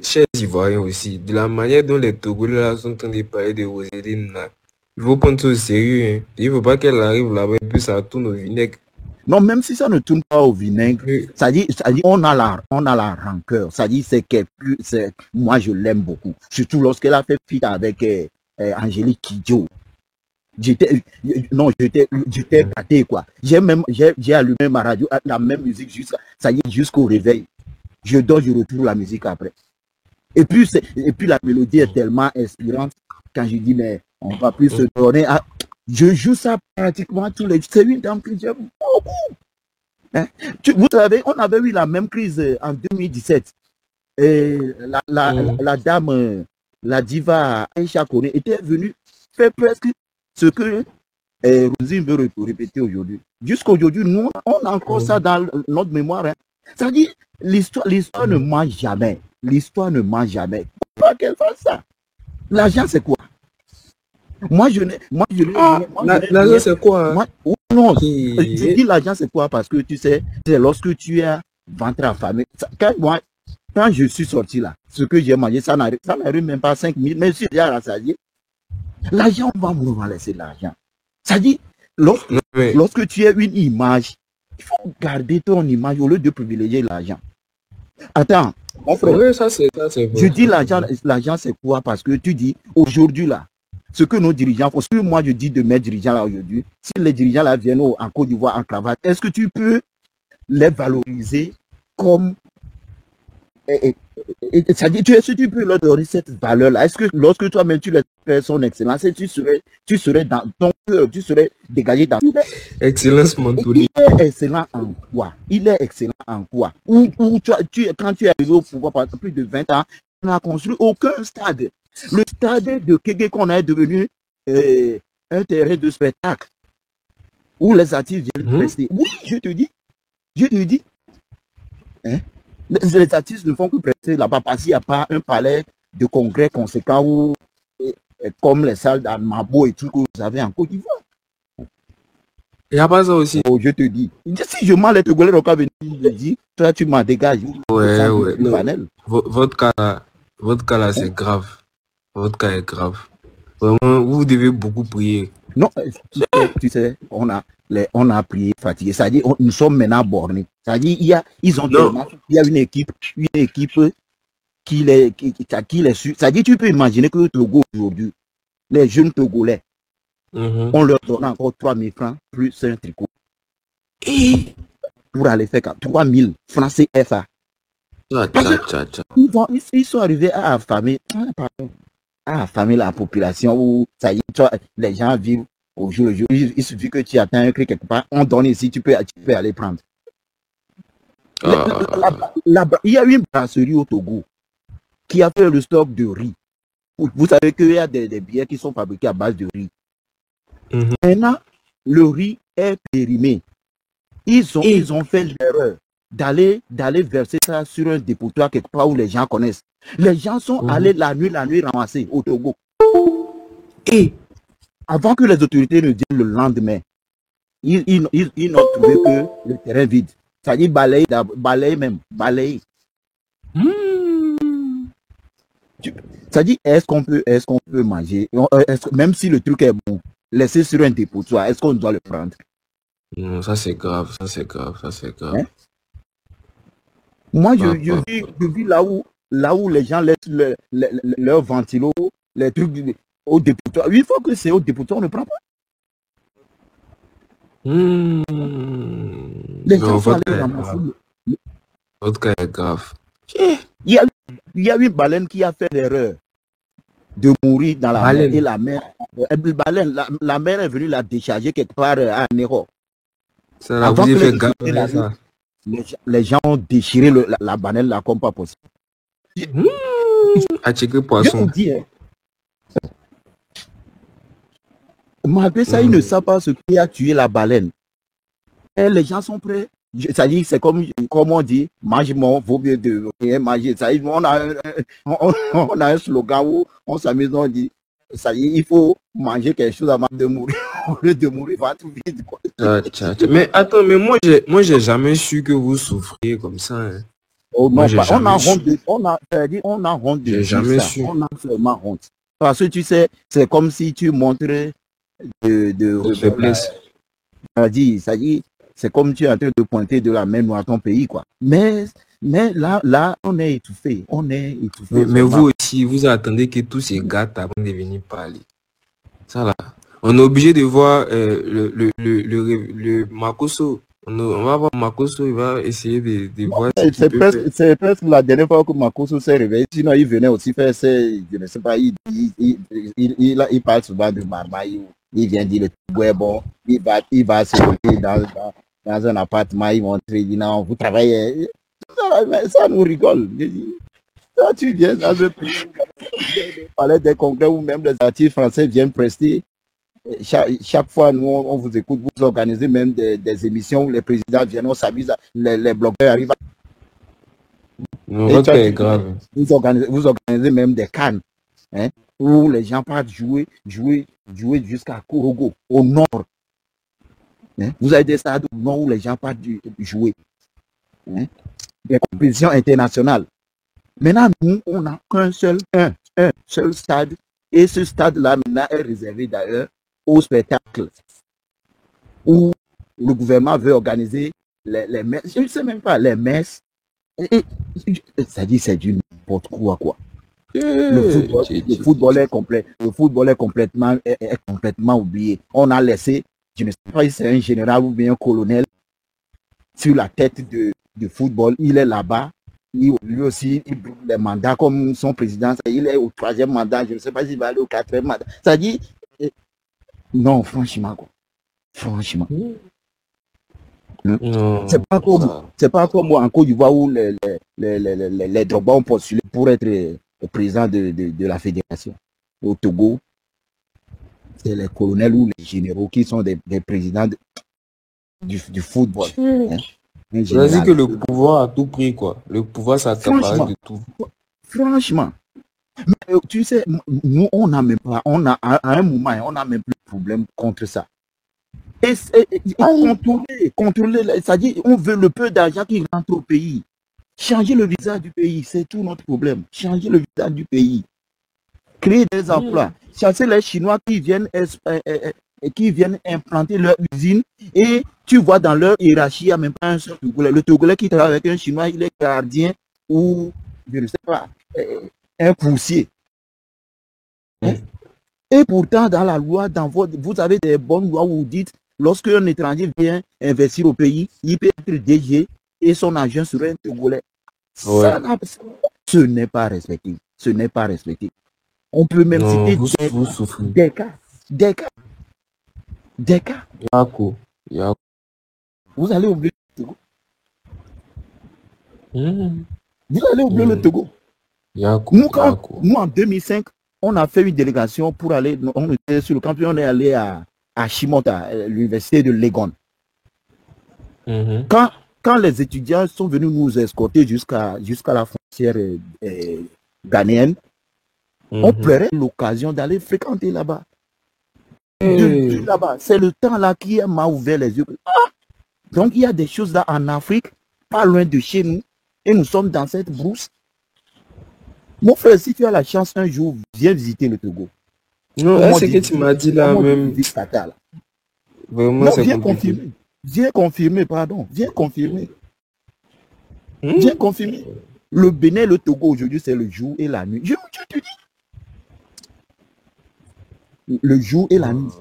chers Ivoiriens aussi, de la manière dont les Togolais là sont en train de parler de Roselyne là, il faut prendre ça au sérieux. Hein. Il ne faut pas qu'elle arrive là-bas et puis ça tourne au vinaigre. Non, même si ça ne tourne pas au vinaigre, ça dit on a la rancœur. Ça dit moi je l'aime beaucoup. Surtout lorsqu'elle a fait feat avec Angélique Kidjo. J'étais gâté, quoi. J'ai allumé ma radio, la même musique jusqu'au réveil. Je dors, je retrouve la musique après. Et puis la mélodie est tellement inspirante quand je dis mais on va plus se donner à... Je joue ça pratiquement tous les... C'est une dame que j'aime beaucoup. Hein? Vous savez, on avait eu la même crise en 2017. Et la dame, la diva Aïcha Kone était venue faire presque ce que Rosine veut répéter aujourd'hui. Jusqu'aujourd'hui, nous, on a encore ça dans notre mémoire. Hein. Ça dit, l'histoire ne ment jamais. L'histoire ne ment jamais. Pourquoi qu'elle fasse ça? L'argent, c'est quoi? L'argent, c'est quoi? Non, je dis l'argent, c'est quoi? Parce que tu sais, c'est lorsque tu es ventre affamé. Quand je suis sorti là, ce que j'ai mangé, ça n'arrive même pas à 5 000, mais je suis déjà rassasié. L'argent, on va laisser l'argent. Ça dit, lorsque tu as une image, il faut garder ton image au lieu de privilégier l'argent. Attends, mon frère, oui, ça c'est je dis l'argent c'est quoi? Parce que tu dis, aujourd'hui là, ce que nos dirigeants font, ce que moi je dis de mes dirigeants là aujourd'hui, si les dirigeants là viennent en Côte d'Ivoire en cravate, est-ce que tu peux les valoriser comme... C'est-à-dire, est-ce que tu peux leur donner cette valeur-là? Est-ce que lorsque toi-même tu les fais son excellence, tu serais dans ton cœur, tu serais dégagé dans... Excellence Montouli. Il est excellent en quoi? Il est excellent en quoi? Quand tu es arrivé au pouvoir pendant plus de 20 ans, on n'a construit aucun stade. Le stade de Kégué qu'on est devenu un terrain de spectacle où les artistes viennent rester. Oui, je te dis. Hein? Les artistes ne font que prester là-bas parce qu'il n'y a pas un palais de congrès conséquent où, comme les salles d'Amabo et tout que vous avez en Côte d'Ivoire. Il n'y a pas ça aussi. Oh, je te dis. Si je m'en les Togolais, donc venir, je dis, toi tu m'en dégages. Ouais. Votre cas là, c'est grave. Votre cas est grave. Vraiment, vous devez beaucoup prier. Non, tu sais, on a prié, fatigué. C'est-à-dire, nous sommes maintenant bornés. C'est-à-dire, il y a une équipe qui les suit. C'est-à-dire, tu peux imaginer que le Togo aujourd'hui, les jeunes Togolais, on leur donne encore 3 000 francs plus un tricot. Et pour aller faire 3 000 francs CFA. Ils sont arrivés à affamer la population où ça y est, les gens vivent au jour le jour. Il suffit que tu atteins un cri quelque part, on donne ici, tu peux aller prendre. Il y a une brasserie au Togo qui a fait le stock de riz. Vous savez qu'il y a des billets qui sont fabriqués à base de riz. Maintenant, le riz est périmé. Ils ont fait l'erreur d'aller verser ça sur un dépotoir quelque part où les gens connaissent. Les gens sont allés la nuit ramasser au Togo. Et avant que les autorités ne viennent le lendemain, ils n'ont trouvé que le terrain vide. C'est-à-dire balayer. C'est-à-dire, est-ce qu'on peut manger, même si le truc est bon, laisser sur un dépotoir, est-ce qu'on doit le prendre? Non, ça c'est grave. Hein? Moi, Pas, pas. je vis là où les gens laissent leur ventilo, les trucs au dépotoir. Une fois que c'est au dépotoir, on ne prend pas. Hmm. Les gens Non, sont votre allés cas est ramasser. grave. Votre cas est grave. Il y a, il y a une baleine qui a fait l'erreur de mourir dans la mer. Et Baleine. la mer, la mer est venue la décharger quelque part à Nero. Ça là, vous Avant avez que fait les gaffe autorités avec n'arrivent, ça. les gens ont déchiré la baleine là comme pas possible. Hmm. À checker Je vous poisson. dis, hein, malgré ça, ils ne Hmm. savent pas ce qui a tué la baleine. Et les gens sont prêts. Ça dit, c'est comme on dit, mange-moi, vaut mieux de rien manger. Ça dit, on a un slogan où on s'amuse, on dit, ça dit, il faut manger quelque chose avant de mourir. Au lieu de mourir, va tout vite. Quoi. Mais attends, mais moi j'ai jamais su que vous souffriez comme ça. Hein. Oh, Moi non, j'ai pas. On a jamais honte su. de, on a honte de J'ai dire jamais ça. su. On a vraiment honte. Parce que tu sais, c'est comme si tu montrais de De faiblesse. ça dit, c'est comme tu es en train de pointer de la main noire à ton pays, quoi. Mais là, on est étouffé. On est étouffé. Mais vous aussi, vous attendez que tous ces gars avant de venir parler. Ça là. On est obligé de voir le Makoso. On va voir Makoso, il va essayer de voir ce qu'il peut faire. C'est presque la dernière fois que Makoso s'est réveillé. Sinon, il venait aussi faire ses, je ne sais pas, il parle souvent de Marmaille. Il vient dire le Togo est bon. Il va se lever dans un appartement. Il montre, il dit non, vous travaillez. Ça nous rigole. Ça, tu viens dans un pays où parler des congrès où même les artistes français viennent prester. Chaque fois, nous, on vous écoute, vous organisez même des émissions où les présidents viennent, on s'amuse, les blogueurs arrivent. Non, Et votre toi, cas est grave. vous organisez même des cannes, hein, où les gens partent jouer jusqu'à Korogo, au nord. Hein. Vous avez des stades au nord où les gens partent jouer. Hein. Des compétitions internationales. Maintenant, nous, on n'a qu'un seul stade. Et ce stade-là, maintenant, est réservé d'ailleurs au spectacle. Où le gouvernement veut organiser les messes. Je ne sais même pas, les messes. C'est-à-dire, c'est du n'importe quoi. Le football est complet. Le football est complètement oublié. On a laissé, je ne sais pas si c'est un général ou bien un colonel, sur la tête du football. Il est là-bas. Lui aussi, il brûle les mandats comme son président. Il est au 3e mandat. Je ne sais pas s'il va aller au 4e mandat. Ça dit, non, franchement, quoi. Franchement. C'est pas comme en Côte d'Ivoire où les Drogba ont postulé pour être le président de la fédération. Au Togo, c'est les colonels ou les généraux qui sont des présidents du football. Hein. C'est-à-dire que le pouvoir a tout pris, quoi. Le pouvoir s'accapare de tout. Franchement. Mais, tu sais, nous, on n'a même pas, à un moment, on n'a même plus de problème contre ça. Et contrôler, c'est-à-dire, on veut le peu d'argent qui rentre au pays. Changer le visage du pays, c'est tout notre problème. Changer le visage du pays. Créer des emplois. Chasser les Chinois qui viennent implanter leur usine et tu vois dans leur hiérarchie, il n'y a même pas un seul Togolais. Le Togolais qui travaille avec un Chinois, il est gardien ou, je ne sais pas, un coursier. Et pourtant, dans la loi, vous avez des bonnes lois où vous dites, lorsqu'un étranger vient investir au pays, il peut être DG et son agent serait un Togolais. Ouais. Ce n'est pas respecté. Ce n'est pas respecté. On peut même citer des cas. Vous allez oublier le Togo. Vous allez oublier le Togo. Nous, en 2005, on a fait une délégation pour aller, on était sur le campus, on est allé à Shimota, l'université de Legon. Quand les étudiants sont venus nous escorter jusqu'à la frontière ghanéenne, on pleurait l'occasion d'aller fréquenter là-bas. Là-bas. C'est le temps là qui m'a ouvert les yeux. Donc il y a des choses là en Afrique, pas loin de chez nous, et nous sommes dans cette brousse. Mon frère, si tu as la chance un jour, viens visiter le Togo. Non, c'est que tu m'as dit là même. Vraiment, non, viens confirmer. Viens confirmer, pardon. Viens confirmer. J'ai confirmé. Le Bénin, le Togo, aujourd'hui, c'est le jour et la nuit. Je te dis. Le jour et la nuit.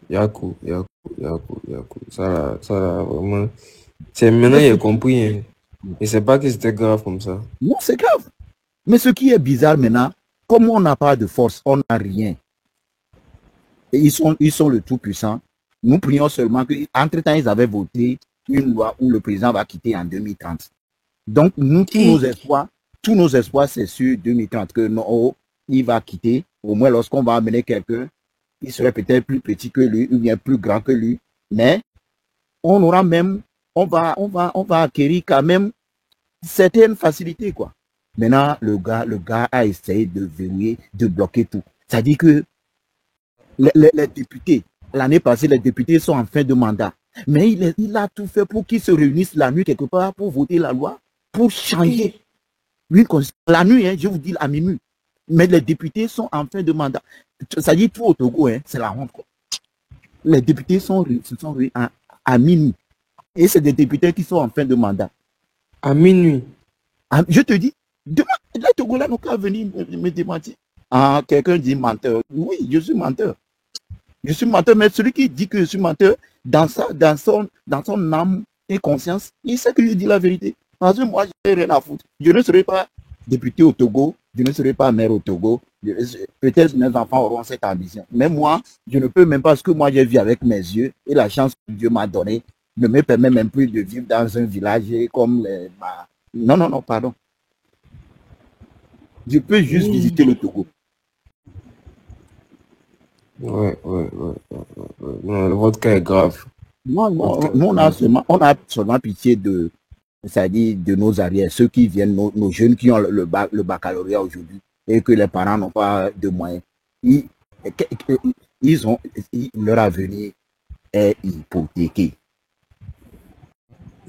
Yako. Ça, vraiment. C'est maintenant il a compris. Hein. Et c'est pas que c'était grave comme ça. Non, c'est grave. Mais ce qui est bizarre maintenant, comme on n'a pas de force, on n'a rien. Et ils sont le tout-puissant. Nous prions seulement qu'entre-temps, ils avaient voté une loi où le président va quitter en 2030. Donc, nous, tous nos espoirs, c'est sur 2030 que non, il va quitter. Au moins, lorsqu'on va amener quelqu'un, il serait peut-être plus petit que lui, ou bien plus grand que lui. Mais on aura même, on va acquérir quand même certaines facilités, quoi. Maintenant, le gars a essayé de verrouiller, de bloquer tout. C'est-à-dire que les députés, l'année passée, les députés sont en fin de mandat. Mais il a tout fait pour qu'ils se réunissent la nuit quelque part pour voter la loi, pour changer. La nuit, hein, je vous dis à minuit. Mais les députés sont en fin de mandat. Ça dit tout au Togo, hein, c'est la honte, quoi. Les députés se sont réunis à minuit. Et c'est des députés qui sont en fin de mandat. À minuit. Je te dis, demain, les Togolais n'ont qu'à venir me démentir. Ah, quelqu'un dit menteur. Oui, je suis menteur. Je suis menteur, mais celui qui dit que je suis menteur, dans son âme et conscience, il sait que je dis la vérité. Parce que moi, je n'ai rien à foutre. Je ne serai pas député au Togo, je ne serai pas maire au Togo. Peut-être mes enfants auront cette ambition. Mais moi, je ne peux même pas, ce que moi j'ai vu avec mes yeux et la chance que Dieu m'a donnée ne me permet même plus de vivre dans un village comme les... Non, pardon. Je peux juste visiter le Togo. Ouais. Votre cas est grave. Nous, on a seulement pitié c'est-à-dire de nos arrières, ceux qui viennent, nos jeunes qui ont le baccalauréat aujourd'hui et que les parents n'ont pas de moyens. Leur avenir est hypothéqué.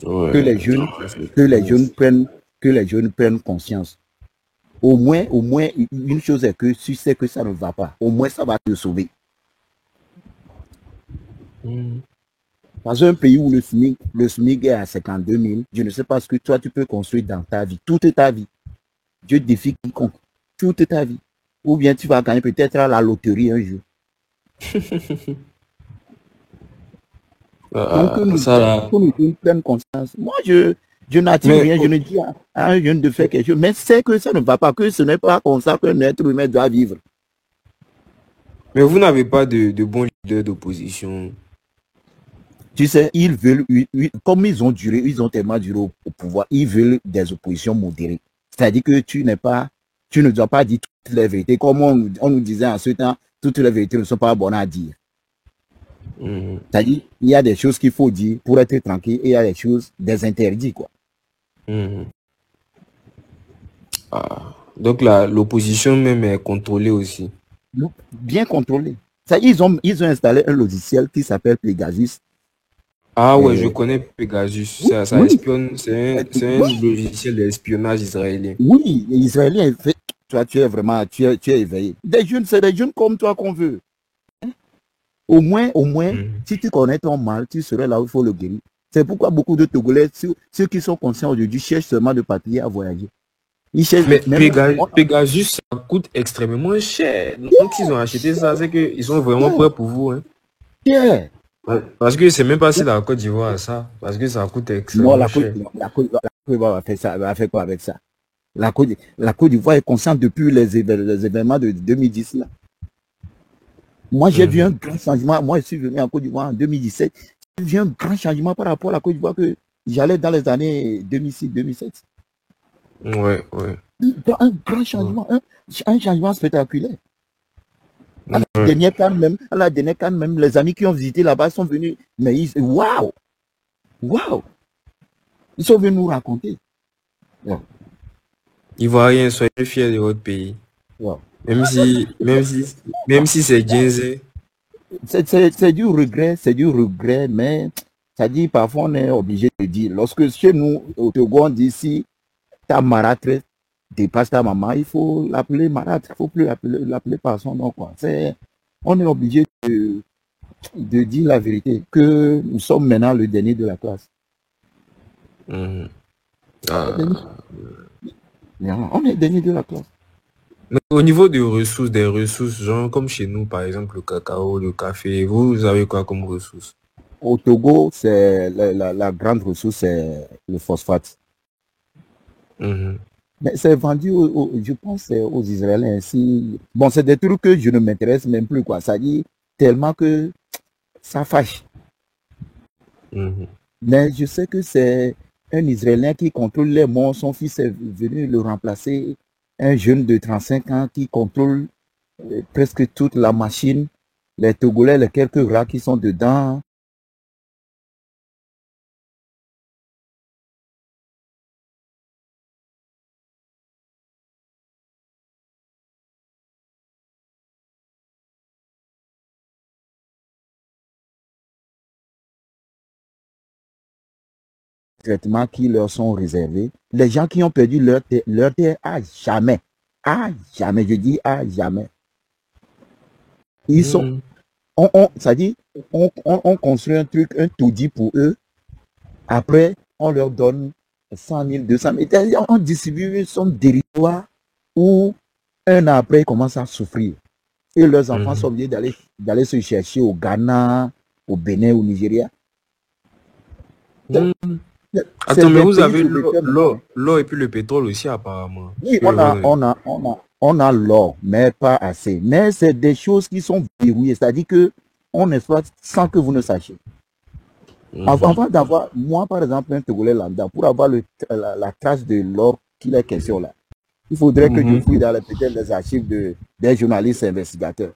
Ouais. Que les jeunes prennent conscience. Au moins, une chose est que tu sais que ça ne va pas. Au moins, ça va te sauver. Dans un pays où le SMIC est à 52 000, je ne sais pas ce que toi, tu peux construire dans ta vie, toute ta vie. Dieu défie quiconque, toute ta vie. Ou bien tu vas gagner peut-être à la loterie un jour. Donc, nous prennent conscience. Moi, je n'attire rien, je ne dis à un jeune de faire quelque chose, mais c'est que ça ne va pas, que ce n'est pas comme ça qu'un être humain doit vivre. Mais vous n'avez pas de bons leaders d'opposition. Tu sais, ils veulent, comme ils ont tellement duré au pouvoir, ils veulent des oppositions modérées. C'est-à-dire que tu ne dois pas dire toutes les vérités. Comme on nous disait en ce temps, toutes les vérités ne sont pas bonnes à dire. C'est-à-dire, il y a des choses qu'il faut dire pour être tranquille et il y a des choses, des interdits, quoi. Donc l'opposition même est contrôlée aussi. Bien contrôlée. Ils ont installé un logiciel qui s'appelle Pegasus. Ah ouais, je connais Pegasus. Ça espionne, c'est un logiciel d'espionnage israélien. Oui, les Israéliens, toi, tu es éveillé. C'est des jeunes comme toi qu'on veut. Au moins, si tu connais ton mal, tu serais là où il faut le guérir. C'est pourquoi beaucoup de Togolais, ceux qui sont conscients aujourd'hui, cherchent seulement de partir à voyager. Mais Pegasus, ça coûte extrêmement cher. Donc, ils ont acheté ça, c'est qu'ils sont vraiment prêts pour vous. Hein. Yeah. Parce que c'est même pas si la Côte d'Ivoire a ça. Parce que ça coûte extrêmement cher. La Côte d'Ivoire va faire quoi avec ça? La Côte d'Ivoire est consciente depuis les événements de 2010 là. Moi, j'ai vu un grand changement. Moi, je suis venu en Côte d'Ivoire en 2017. J'ai vu un grand changement par rapport à la Côte d'Ivoire que j'allais dans les années 2006-2007. Ouais. Un grand changement, un changement spectaculaire. À la dernière CAN même, les amis qui ont visité là-bas sont venus. Mais waouh! Ils sont venus nous raconter. Ouais. Ivoiriens, soyez fiers de votre pays. Wow. Même si c'est Djenzé. C'est du regret, mais ça dit parfois on est obligé de dire. Lorsque chez nous, au Togo, on dit si ta marâtre dépasse ta maman, il faut l'appeler marâtre, il ne faut plus l'appeler par son nom, quoi. On est obligé de dire la vérité, que nous sommes maintenant le dernier de la classe. Ah. On est dernier de la classe. Mais au niveau des ressources, genre comme chez nous, par exemple, le cacao, le café, vous avez quoi comme ressources? Au Togo, c'est la grande ressource, c'est le phosphate. Mhm. Mais c'est vendu, je pense, aux Israéliens. Bon, c'est des trucs que je ne m'intéresse même plus, quoi. Ça dit tellement que ça fâche. Mhm. Mais je sais que c'est un Israélien qui contrôle les monts. Son fils est venu le remplacer. Un jeune de 35 ans qui contrôle presque toute la machine. Les Togolais, les quelques rats qui sont dedans. Traitements qui leur sont réservés. Les gens qui ont perdu leur terre à jamais, je dis à jamais. Ils sont, Mhm. ça dit, on construit un truc, un taudis pour eux. Après, on leur donne 100 000, 200 000. On distribue son territoire où un an après, ils commencent à souffrir. Et leurs enfants sont Mhm. obligés d'aller se chercher au Ghana, au Bénin, au Nigeria. Mhm. C'est Attends, mais des vous pays avez producteurs maintenant. l'eau et puis le pétrole aussi, apparemment. Parce Oui, que on a l'or, mais pas assez. Mais c'est des choses qui sont verrouillées, c'est-à-dire que on exploite sans que vous ne sachiez. Mhm. Avant d'avoir, moi par exemple, un Togolais lambda, pour avoir la trace de l'or qu'il est question là, il faudrait que je Mhm. fouille dans peut-être les archives des journalistes investigateurs.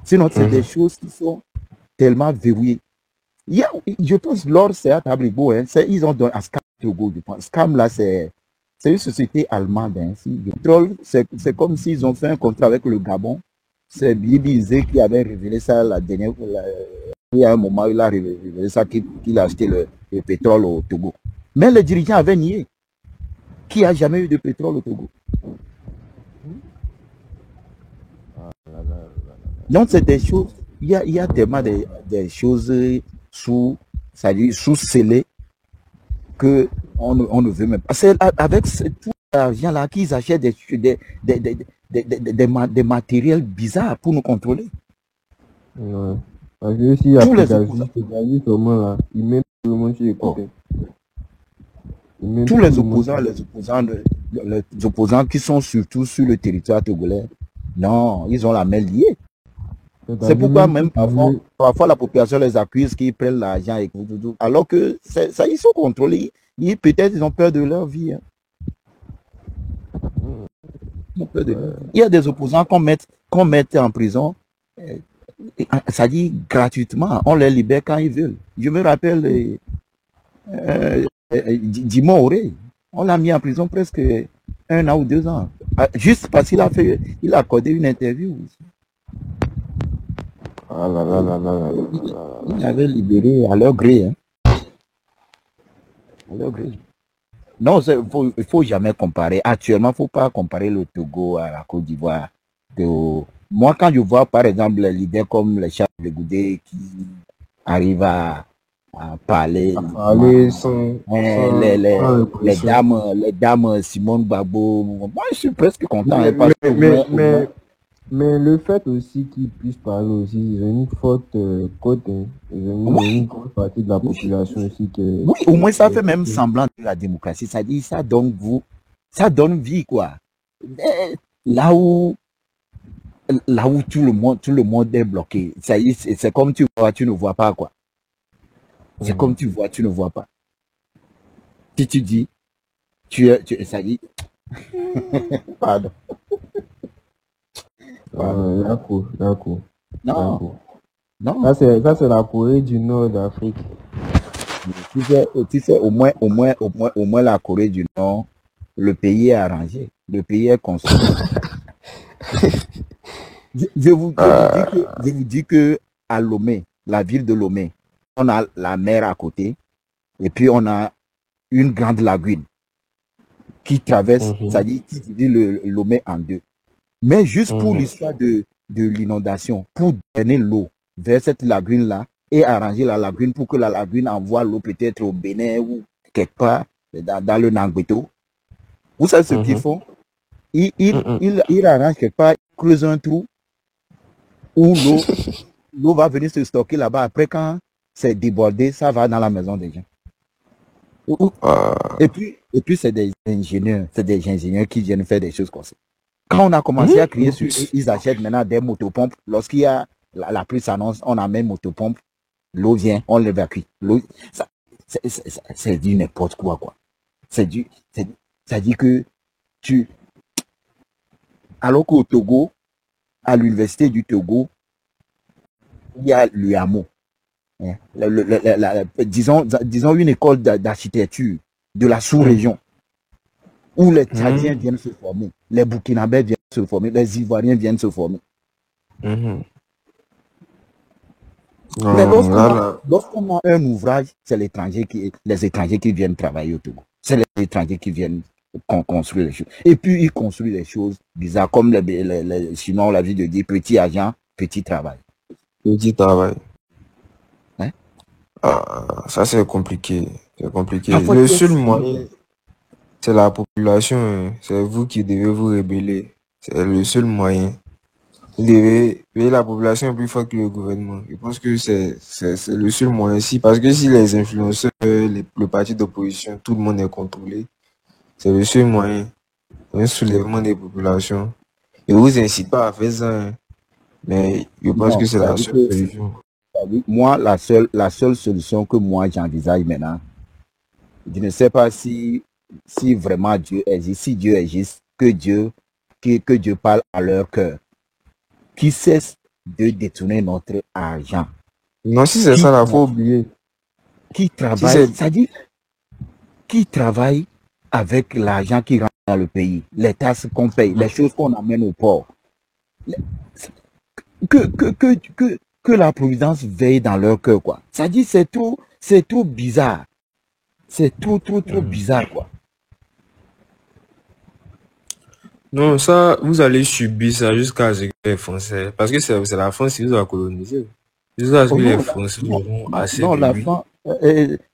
Sinon, c'est des Mhm. choses qui sont tellement verrouillées. Je pense que l'or, c'est à Tabrigo. Hein, ils ont donné à Scam Togo, je pense. Scam, là, c'est une société allemande. Hein, le pétrole, c'est comme s'ils ont fait un contrat avec le Gabon. C'est Bibi Zé qui avait révélé ça la dernière fois. Il y a un moment, il a révélé ça qu'il a acheté le pétrole au Togo. Mais les dirigeants avaient nié qu'il n'y a jamais eu de pétrole au Togo. Donc, c'est des choses, il y a tellement des choses sous scellées que on ne veut même pas. C'est avec tout l'argent-là qu'ils achètent des matériels bizarres pour nous contrôler. Ouais. Parce que si Tous les opposants, Pégasi seulement là, il met tout le monde sur les oh, côtés. Il met tous tout le monde sur les opposants qui sont surtout sur le territoire togolais, non, ils ont la main liée. C'est C'est-à-dire pourquoi même si même tu veux, parfois la population les accuse qu'ils prennent l'argent et tout, alors que ça, ils sont contrôlés. Peut-être ils ont peur de leur vie. Hein. Il y a des opposants qu'on met en prison, ça dit gratuitement. On les libère quand ils veulent. Je me rappelle Dimon Auré. On l'a mis en prison presque 1 an ou 2 ans. Juste parce il a accordé une interview. ah là là là là là là là Il là. avait libéré à leur gré. Hein, à leur gré. Non, il faut jamais comparer. Actuellement, il ne faut pas comparer le Togo à la Côte d'Ivoire. Moi, quand je vois, par exemple, les leaders comme les Charles de Goudé qui arrivent à parler, À parler sans répression. les dames Simone Gbagbo, moi, je suis presque content Mais, hein, parce mais, qu'au mais, moins, mais, mais le fait aussi qu'ils puissent parler aussi, ils ont une forte cote, hein. Il y a oui, une grande partie de la population aussi oui, au moins, ça fait même qui est- semblant de la démocratie. Ça dit, ça donne vie, quoi. Mais là où tout le monde est bloqué. Ça y est, c'est comme tu vois, tu ne vois pas, quoi. C'est comme Mhm. tu vois, tu ne vois pas. Si tu dis, ça y est, pardon, pardon. D'accord, d'accord, Non, d'accord. non. Ça, c'est la Corée du Nord d'Afrique. Au moins la Corée du Nord, le pays est arrangé, le pays est construit. Je vous dis que à Lomé, la ville de Lomé, on a la mer à côté et puis on a une grande lagune qui traverse, Mhm. c'est-à-dire qui divise le Lomé en deux. Mais juste pour Mhm. l'histoire de l'inondation, pour drainer l'eau vers cette lagune-là et arranger la lagune pour que la lagune envoie l'eau peut-être au Bénin ou quelque part, dans le Nangbeto. Vous savez ce qu'ils font? Ils arrangent quelque part, ils creusent un trou où l'eau va venir se stocker là-bas. Après, quand c'est débordé, ça va dans la maison des gens. Et puis c'est des ingénieurs qui viennent faire des choses comme ça. Quand on a commencé à crier sur eux, ils achètent maintenant des motopompes. Lorsqu'il y a la pluie s'annonce, on a même motopompe, l'eau vient, on l'évacue. C'est du n'importe quoi. Ça dit que alors qu'au Togo, à l'université du Togo, il y a l'UAMO. Disons une école d'architecture de la sous-région où les Tchadiens viennent se former, les Burkinabés viennent se former, les Ivoiriens viennent se former. Mais lorsqu'on a un ouvrage, c'est les étrangers qui viennent travailler au Togo. C'est les étrangers qui viennent construire les choses. Et puis ils construisent des choses bizarres, comme sinon on l'a vu de dire petit argent, petit travail. Petit travail. Hein? Ça c'est compliqué. C'est compliqué. Le seul moyen, c'est la population. C'est vous qui devez vous rebeller. C'est le seul moyen. Vous devez payer la population plus forte que le gouvernement. Je pense que c'est le seul moyen. Parce que si les influenceurs, le parti d'opposition, tout le monde est contrôlé, c'est le seul moyen. Un soulèvement des populations. Et vous incite pas à faire ça. Mais je pense que c'est la seule solution. Moi, la seule solution que moi j'envisage maintenant, je ne sais pas si vraiment Dieu existe, si Dieu existe, que Dieu parle à leur cœur, qui cesse de détourner notre argent. Non, si c'est ça, il faut oublier. Qui travaille, c'est-à-dire, qui travaille avec l'argent qui rentre dans le pays, les taxes qu'on paye, les choses qu'on amène au port. Que la providence veille dans leur cœur, quoi. C'est-à-dire, c'est trop bizarre. C'est trop bizarre, quoi. Non, ça, vous allez subir ça jusqu'à ce que les Français, parce que c'est la France qui nous a colonisés. Jusqu'à ce que les Français auront assez de lui.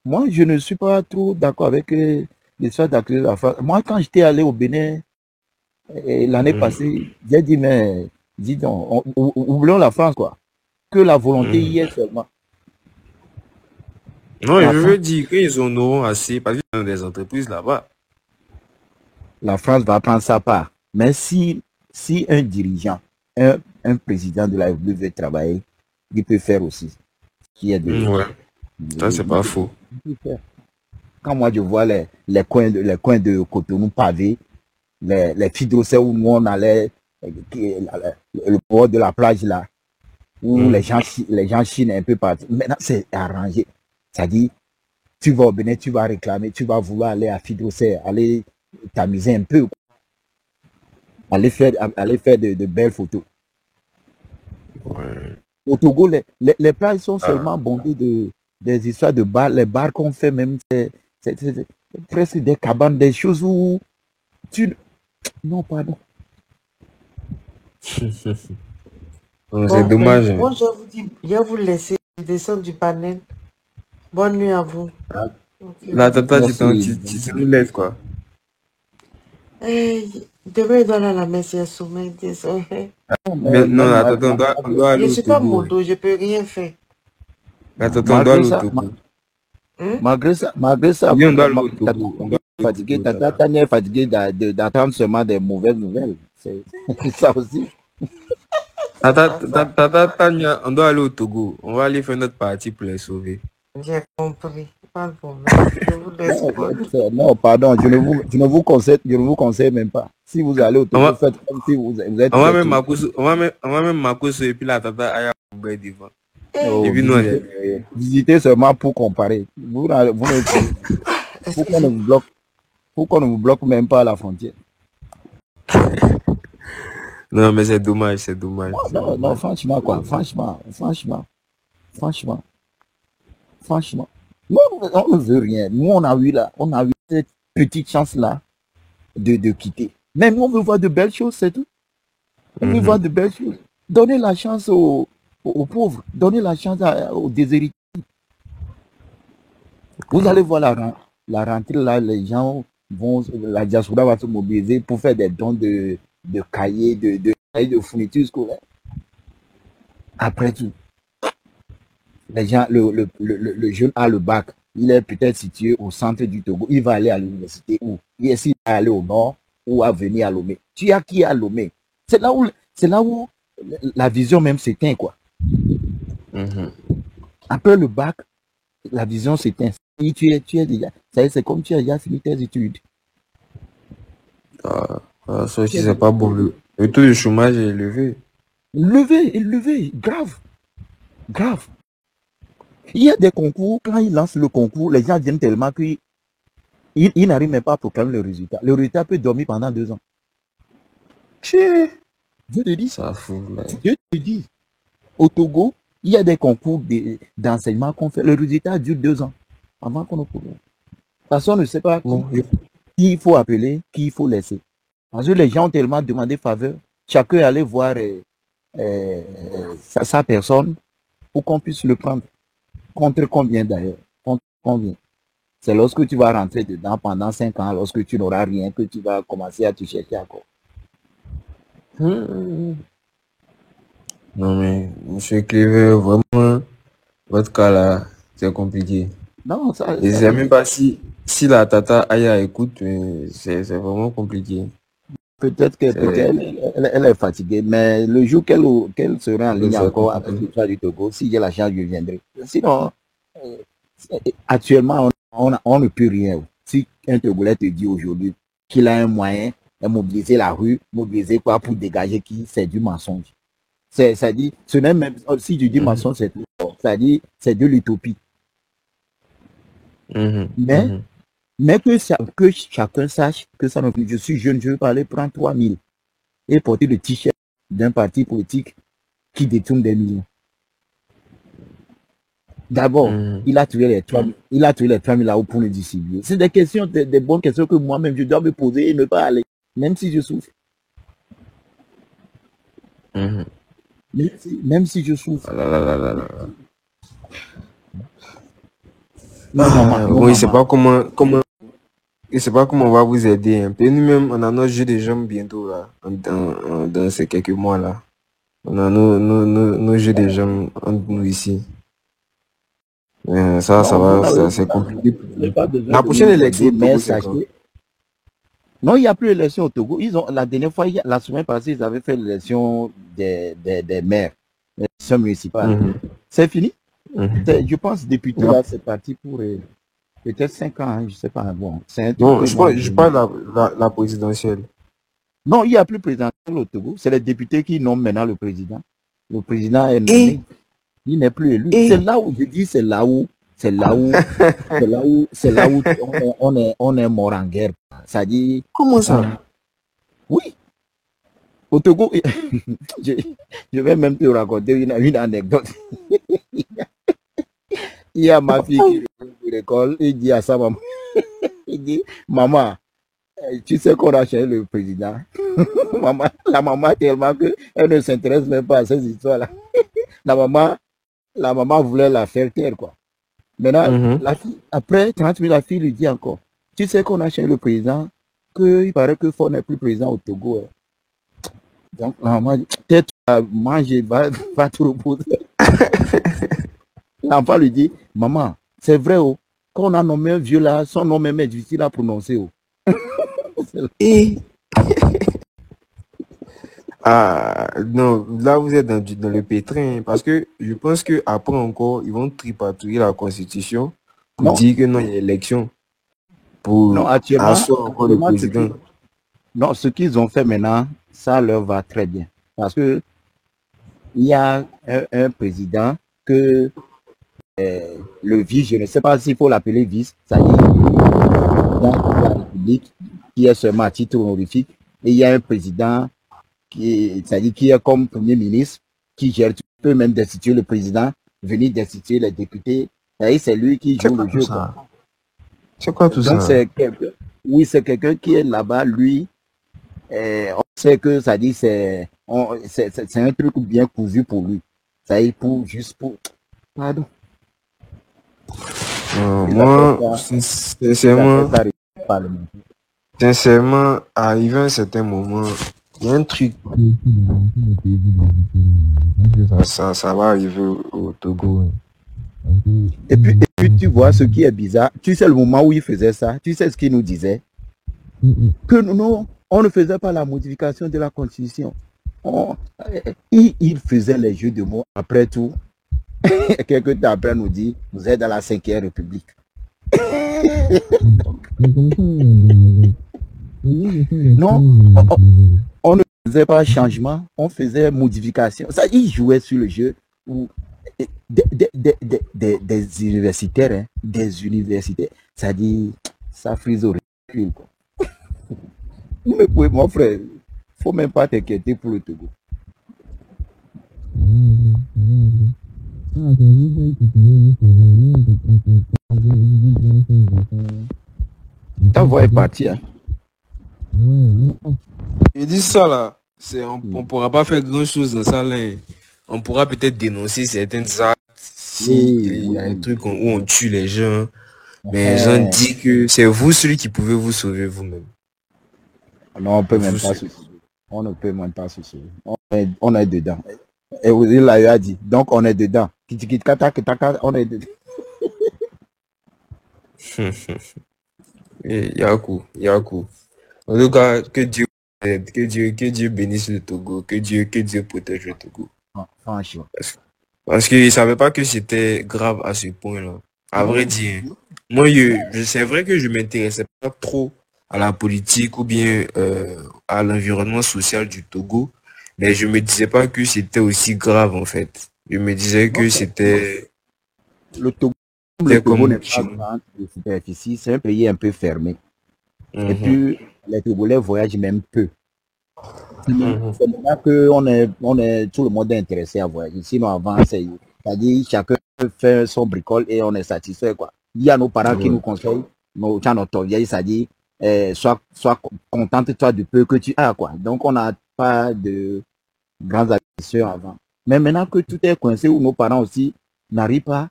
Moi, je ne suis pas trop d'accord avec l'histoire d'accueillir la France. Moi, quand j'étais allé au Bénin, l'année passée, j'ai dit, mais, dis donc, oublions la France, quoi. Que la volonté y est seulement. Non, je veux dire qu'ils en auront assez, parce qu'ils ont des entreprises là-bas. La France va prendre sa part. Mais si un dirigeant, un président de la République veut travailler, il peut faire aussi. Ouais. Ça, c'est pas faux. Quand moi je vois les coins de Cotonou pavés, les Fidrocets où nous on allait, le bord de la plage là, où les gens chinent un peu partout. Maintenant, c'est arrangé. C'est-à-dire, tu vas au Bénin, tu vas réclamer, tu vas vouloir aller à Fidrocet, aller t'amuser un peu. Aller faire de belles photos. Ouais. Au Togo, les plages sont seulement bondées des histoires de bars. Les bars qu'on fait même, c'est presque des cabanes, des choses où Non, pardon. C'est dommage. Moi, je vous dis, je vais vous laisser descendre du panel. Bonne nuit à vous. Là, toi, tu nous laisses, quoi. Demain, il doit aller à la messe, il y a sommeil, désolé. Non, attends, on doit aller Je au ne suis pas Togo. modo, je ne peux rien faire. Attends, on doit aller au Togo. Malgré ça, Oui, on doit aller au Togo. On doit aller au Togo, Tata est fatiguée d'attendre seulement des mauvaises nouvelles. C'est ça aussi. Tata Tania, on doit aller au Togo. On va aller faire notre partie pour les sauver. J'ai compris. Pas de problème. Je vous laisse. Non, pardon, je ne vous conseille même pas. Si vous allez au Togo, faites comme si vous êtes. On va même Makoso et puis la Tata Aya devant. Et puis nous, visitez seulement pour comparer. Pourquoi on ne vous bloque même pas à la frontière? Non, mais c'est dommage, Non, franchement, quoi. Franchement. Nous, on ne veut rien. Nous, on a eu cette petite chance-là de quitter. Mais nous, on veut voir de belles choses, c'est tout. On veut voir de belles choses. Donnez la chance aux pauvres. Donnez la chance aux déshérités. Vous allez voir la rentrée, là, les gens vont, la diaspora va se mobiliser pour faire des dons de cahiers, de fournitures scolaires. Après tout, les gens, le jeune a le bac, il est peut-être situé au centre du Togo, il va aller à l'université où? Il est s'il va aller au nord ou à venir à Lomé. Tu as qui est à Lomé? C'est là où la vision même s'éteint, quoi. Après le bac, la vision s'éteint. Si tu es déjà, c'est comme tu as déjà fini tes études. Ça aussi, c'est pas bon. Le taux de chômage est élevé. Élevé, grave. Grave. Il y a des concours, quand ils lancent le concours, les gens viennent tellement qu'ils n'arrivent même pas à proclamer le résultat. Le résultat peut dormir pendant 2 ans. Je te dis, Ça fout, là. je te dis, au Togo, il y a des concours d'enseignement qu'on fait. Le résultat dure 2 ans avant qu'on ne trouve. Parce qu'on ne sait pas qui il faut appeler, qui il faut laisser. Parce que les gens ont tellement demandé faveur. Chacun est allé voir sa personne pour qu'on puisse le prendre. Contre combien d'ailleurs? Contre combien? C'est lorsque tu vas rentrer dedans pendant 5 ans, lorsque tu n'auras rien, que tu vas commencer à te chercher encore. Non mais, monsieur Clever, vraiment, votre cas là, c'est compliqué. Non, ça. Je ne sais même pas si la Tata Aya écoute, c'est vraiment compliqué. Peut-être qu'elle est fatiguée, mais le jour qu'elle sera en ligne encore avec l'histoire du Togo, si j'ai la chance, je viendrai. Sinon, actuellement, on ne peut rien. Si un Togolais te dit aujourd'hui qu'il a un moyen de mobiliser la rue, mobiliser quoi pour dégager qui, c'est du mensonge. C'est-à-dire, ce n'est même, si je dis mensonge, c'est tout. C'est-à-dire, c'est de l'utopie. Mais que chacun sache que ça ne peut. Je suis jeune, je veux pas aller prendre 3 000 et porter le t-shirt d'un parti politique qui détourne des millions. D'abord, il a tué les 3 000 là-haut pour le distribuer. C'est des questions, des bonnes questions que moi-même je dois me poser et ne pas aller, même si je souffre. Même si je souffre. Oui, c'est pas comment je sais pas comment on va vous aider. Hein. Nous-mêmes, on a notre jeu de jambes bientôt là, dans ces quelques mois là. On a nos jeux de jambes entre nous ici. Ça va, c'est compliqué. La prochaine élection, non, il n'y a plus d'élection au Togo. La dernière fois, la semaine passée, ils avaient fait l'élection des maires, l'élection municipale. C'est fini. Je pense député là, c'est parti pour peut-être 5 ans, hein, je sais pas. Bon, non, je parle de la présidentielle. Non, il n'y a plus présidentielle au Togo. C'est les députés qui nomment maintenant le président. Le président est nommé. Il n'est plus élu. C'est là où je dis, c'est là où on est mort en guerre. Ça dit. Comment ça? Oui. Au Togo, je vais même te raconter une anecdote. Il y a ma fille qui est à l'école, il dit à sa maman, il dit, maman, tu sais qu'on a changé le président. La maman tellement qu'elle ne s'intéresse même pas à ces histoires-là. La maman voulait la faire taire, quoi. Maintenant, la fille, après 30 minutes, la fille lui dit encore, tu sais qu'on a changé le président, qu'il paraît que Ford n'est plus président au Togo. Hein. Donc, la maman dit, peut-être manger, va te reposer. L'enfant lui dit, maman, c'est vrai, oh, quand on a nommé un vieux là, son nom même est difficile à prononcer. Oh. Non, là vous êtes dans le pétrin, parce que je pense qu'après encore, ils vont tripatouiller la constitution pour dire que non, il y a élection pour asseoir encore le président. Non, ce qu'ils ont fait maintenant, ça leur va très bien. Parce que il y a un président que le vice, je ne sais pas s'il faut l'appeler vice, ça y est, dans la République, qui est seulement à titre honorifique, et il y a un président qui est comme premier ministre, qui gère, tu peux même destituer le président, venir destituer les députés, c'est lui qui joue le jeu. C'est quoi tout ça? Oui, c'est quelqu'un qui est là-bas, lui, on sait que ça dit c'est un truc bien cousu pour lui. Ça y est, juste pour. Pardon. Ils appellent Moi, ça, ils appellent sincèrement, ça république parlementaire. sincèrement, arrivé à un certain moment, il y a un truc ça va arriver au Togo. Et puis, tu vois ce qui est bizarre. Tu sais le moment où il faisait ça. Tu sais ce qu'il nous disait. Que nous, on ne faisait pas la modification de la Constitution. Il faisait les jeux de mots. Après tout, quelques temps après, nous dit, vous êtes dans la 5e République. Non, on ne faisait pas changement, on faisait modification. Ça, il jouait sur le jeu où des universitaires, hein, des universitaires, ça dit, ça frise au recul. Mais mon frère, faut même pas t'inquiéter pour le Togo. Ta voix est partie. Hein. Il dit ça là, on pourra pas faire grand chose dans ça là. On pourra peut-être dénoncer certains actes si il y a un truc où on tue les gens. Mais les gens disent que c'est vous celui qui pouvez vous sauver vous-même. Non, on peut même pas se sauver. On ne peut même pas se sauver. On est dedans. Et il a dit. Donc on est dedans. On est dedans. Yakou. En tout cas, que Dieu bénisse le Togo, que Dieu protège le Togo. Franchement. Parce qu'ils ne savaient pas que c'était grave à ce point-là. À vrai dire, moi, c'est vrai que je ne m'intéressais pas trop à la politique ou bien à l'environnement social du Togo, mais je me disais pas que c'était aussi grave en fait. Je me disais que c'était... Le Togo n'est pas grand de superficie, c'est un pays un peu fermé. Et puis, les Togolais voyagent même peu. C'est maintenant que tout le monde est intéressé à voyager. Sinon, avant, c'est-à-dire chacun fait son bricole et on est satisfait, quoi. Il y a nos parents qui nous conseillent, notre vieille, c'est-à-dire, sois contente-toi du peu que tu as, quoi. Donc, on n'a pas de grandes ambitions avant. Mais maintenant que tout est coincé, où nos parents aussi n'arrivent pas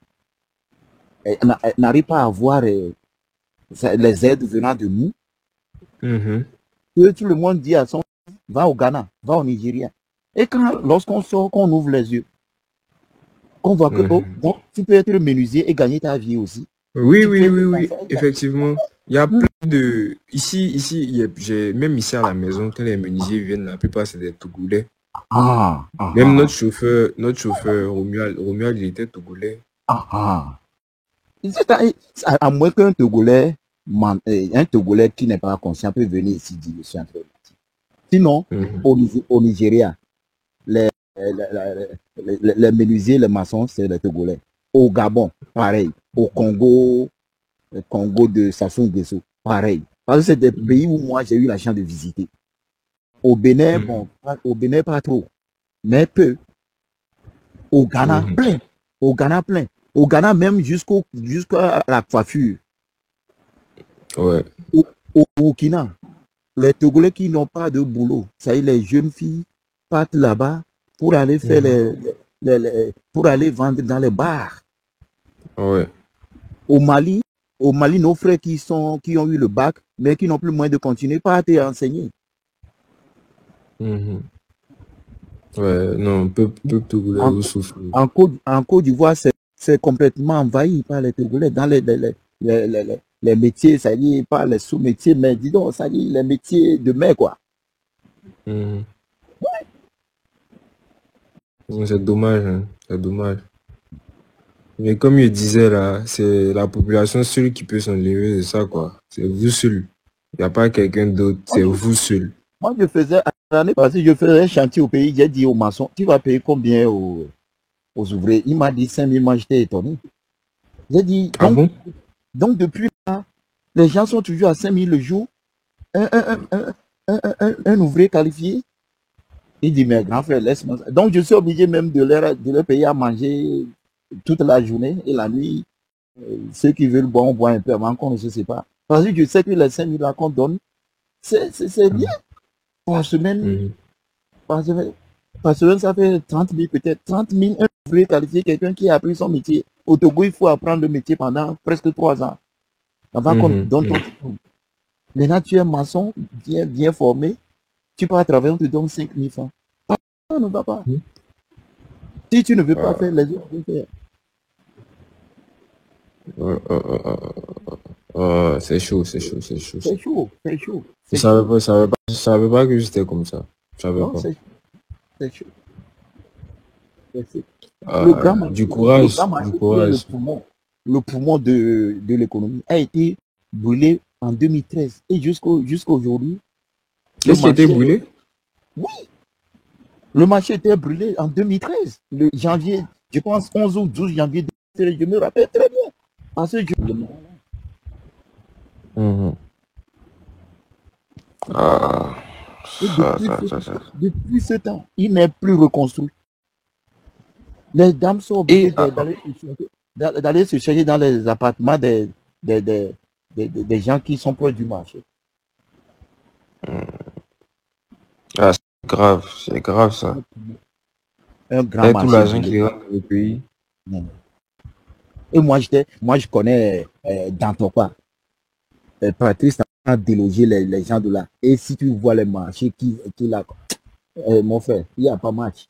à avoir les aides venant de nous, que tout le monde dit à son va au Ghana, va au Nigeria. Et lorsqu'on sort, qu'on ouvre les yeux, on voit que donc, tu peux être menuisier et gagner ta vie aussi. Oui, effectivement. Il y a plein de... Ici, même ici à la maison, quand les menuisiers viennent, la plupart c'est des Togolais. Même notre chauffeur, Romuald, il était Togolais. À moins qu'un Togolais, qui n'est pas conscient peut venir ici dire je suis en train de mentir. Sinon, au Nigeria, les menuisiers, les maçons, c'est les Togolais. Au Gabon, pareil. Au Congo de Sassou Nguesso, pareil. Parce que c'est des pays où moi j'ai eu la chance de visiter. Au Bénin, au Bénin pas trop, mais peu. Au Ghana, plein. Au Ghana, même jusqu'à la coiffure. Ouais. Au Burkina, les Togolais qui n'ont pas de boulot, ça y est, les jeunes filles partent là-bas pour aller faire pour aller vendre dans les bars. Ouais. Au Mali, nos frères qui ont eu le bac, mais qui n'ont plus moyen de continuer, partent et enseigner. Ouais, non, peuple Togolais vous souffre. En Côte d'Ivoire, c'est complètement envahi par les Togolais dans les métiers, ça y est, pas les sous-métiers, mais dis donc, ça y est, les métiers de mer, quoi. C'est dommage, hein. C'est dommage. Mais comme je disais là, c'est la population seule qui peut s'enlever de ça, quoi. C'est vous seul. Il n'y a pas quelqu'un d'autre, c'est vous seul. Moi, l'année passée, je faisais un chantier au pays, j'ai dit au maçon, tu vas payer combien aux ouvriers? Il m'a dit 5 000, moi j'étais étonné. J'ai dit, donc depuis là, les gens sont toujours à 5 000 le jour. Un ouvrier qualifié. Il dit, mais grand frère, laisse-moi. Donc je suis obligé même de leur payer à manger toute la journée et la nuit. Ceux qui veulent boire, on boit un peu avant qu'on ne se sépare. Parce que je sais que les 5 000 là qu'on donne, c'est bien. Par semaine, ça fait 30 000 peut-être. 30 000, un ouvrier qualifié, quelqu'un qui a appris son métier. Au Togo, il faut apprendre le métier pendant presque 3 ans avant qu'on Mhm. donne ton diplôme. Maintenant, tu es maçon, bien formé, tu pars travailler, on te donne 5 000 francs. Ça ne va pas. Mhm. Si tu ne veux pas Ah, faire, les autres vont faire. euh, euh, euh, c'est chaud, c'est chaud, c'est chaud. C'est chaud, c'est chaud. Je C'est chaud. savais pas, je savais pas que j'étais comme ça. Je savais Non, pas. c'est chaud. C'est chaud. Le grand marché, Du courage, qui du est courage. le poumon de l'économie, a été brûlé en 2013. Et jusqu'aujourd'hui, le Qu'est-ce qui a été marché, brûlé? oui, le marché était brûlé en 2013. Le janvier, je pense 11 ou 12 janvier 2013, je me rappelle très bien. Parce que Mhm. Ah, et ça, ça, ça, ça. depuis ce temps, il n'est plus reconstruit. Les dames sont Et, obligées d'aller se chercher dans les appartements des, des, des gens qui sont proches du marché. c'est grave ça. Un grand Et tout marché l'argent brûlé. qui rentre dans le pays. Et moi, je connais dans ton coin, Patrice a délogé les gens de là. Et si tu vois les marchés qu'il a, mon frère, il n'y a pas match.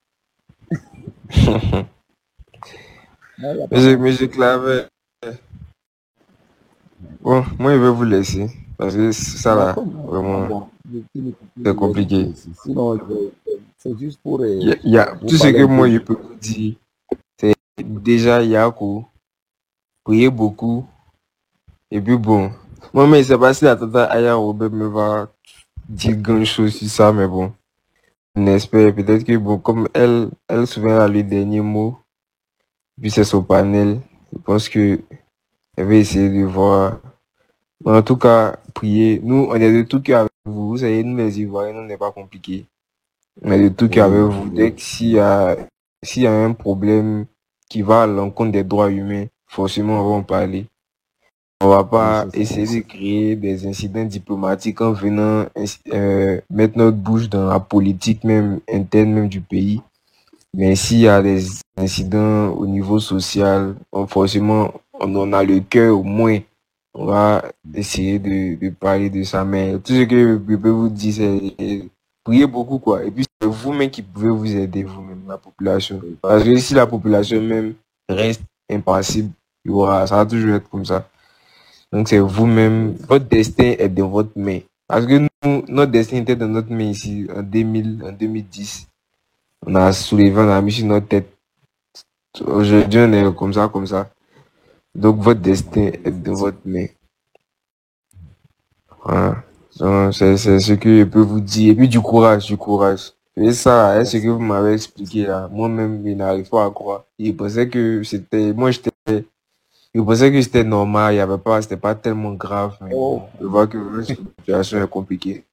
Non, il y a pas match. Mais je clavais. Bon, moi je vais vous laisser. Parce que ça là, D'accord, vraiment, bon, c'est compliqué. sinon, c'est juste pour Il y a vous tout ce parler que un peu. moi je peux vous dire, c'est déjà Yako, priez beaucoup. Et puis bon, moi mais c'est pas si la tata Aya Robert me va dire grand chose sur ça, mais bon, on espère peut-être que bon, comme elle souvent a le dernier mot, puis c'est son panel, je pense que elle va essayer de voir. Mais en tout cas, priez. Nous, on est de tout cœur avec vous. Vous savez, nous les Ivoiriens, nous, on n'est pas compliqué. On est de tout cœur avec vous. Dès que s'il y a un problème qui va à l'encontre des droits humains, forcément, on va en parler. On va pas essayer de créer des incidents diplomatiques en venant mettre notre bouche dans la politique même interne même du pays. Mais s'il y a des incidents au niveau social, forcément, on en a le cœur au moins. On va essayer de parler de ça. Mais tout ce que je peux vous dire, c'est priez beaucoup, quoi. Et puis, c'est vous-même qui pouvez vous aider, vous-même, la population. Parce que si la population même reste impassible, ça va toujours être comme ça. Donc, c'est vous-même, votre destin est dans votre main. Parce que nous, notre destin était dans notre main ici, en 2010. On a soulevé, on a mis sur notre tête. Aujourd'hui, on est comme ça, comme ça. Donc, votre destin est dans votre main. Voilà. Donc, c'est ce que je peux vous dire. Et puis, du courage, du courage. Et ça, est ce que vous m'avez expliqué là, moi-même, je n'arrive pas à croire. Je pensais que je pensais que c'était normal, c'était pas tellement grave, mais bon, je vois que la situation est compliquée.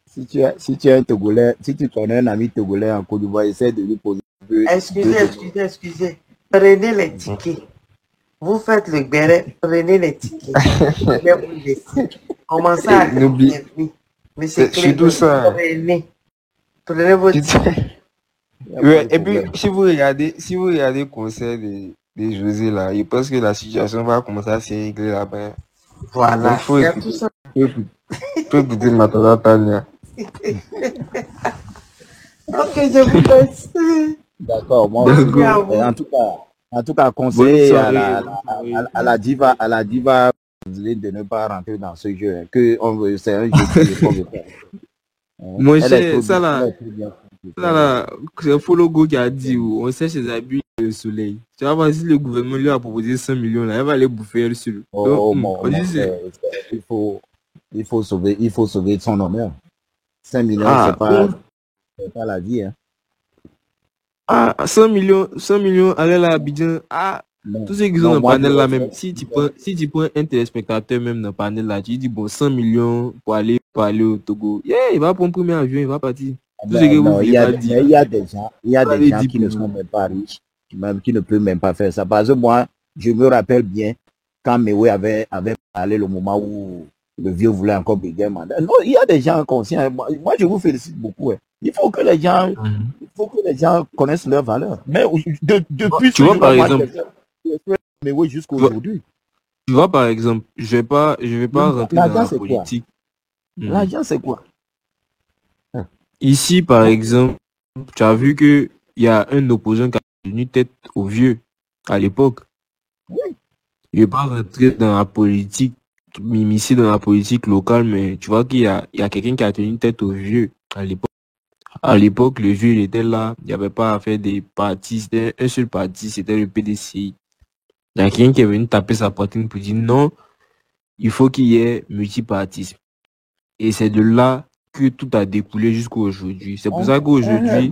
Si tu es un Togolais, si tu connais un ami Togolais en Côte d'Ivoire, essaie de lui poser un peu. Excusez. Prenez les tickets. Vous faites le béret, prenez les tickets. Je vais vous laisser. Commencez à N'oubliez, Monsieur surtout ça. Prenez vos tickets. Ouais, et puis, si vous regardez le concert de José là, je pense que la situation va commencer à se régler là-bas. Voilà. Donc, faut écouter ma tata Tania. Ok, je vous laisse. D'accord, moi aussi. En tout cas, conseiller à la diva de ne pas rentrer dans ce jeu. Hein, c'est un jeu qu'on veut faire. Mon cher, ça là, c'est Fologo qui a dit, on sait ses habits le soleil. Tu vas voir si le gouvernement lui a proposé 100 millions là, elle va aller bouffer elle seule. Il faut sauver son honneur. 5 millions, c'est pas la vie. Hein. 100 millions, allez là à Abidjan. Tous ceux qui sont dans le panel là même, si tu prends un téléspectateur même dans le panel là, tu dis bon 100 millions pour aller au Togo. Il va prendre le premier avion, il va partir. Il y a des gens qui ne sont même pas riches, qui ne peuvent même pas faire ça. Parce que moi, je me rappelle bien quand Mewe avait parlé le moment où le vieux voulait encore briguer un mandat. Non, il y a des gens conscients. Moi, je vous félicite beaucoup. Hein. Il faut que les gens connaissent leur valeur. Mais depuis tu vois, par exemple, Mais oui, jusqu'à aujourd'hui. Tu vois, par exemple, je vais pas rentrer dans la politique. L'argent, c'est quoi? Ici, par exemple, tu as vu que il y a un opposant qui a tenu tête aux vieux à l'époque. Oui. Je vais pas rentrer dans la politique, m'immiscer dans la politique locale, mais tu vois qu'il y a quelqu'un qui a tenu tête aux vieux à l'époque. À l'époque, le vieux, il était là, il n'y avait pas à faire des partis, c'était un seul parti, c'était le PDCI. Il y a quelqu'un qui est venu taper sa poitrine pour dire non, il faut qu'il y ait multipartisme. Et c'est de là que tout a découlé jusqu'à aujourd'hui. C'est pour ça qu'aujourd'hui...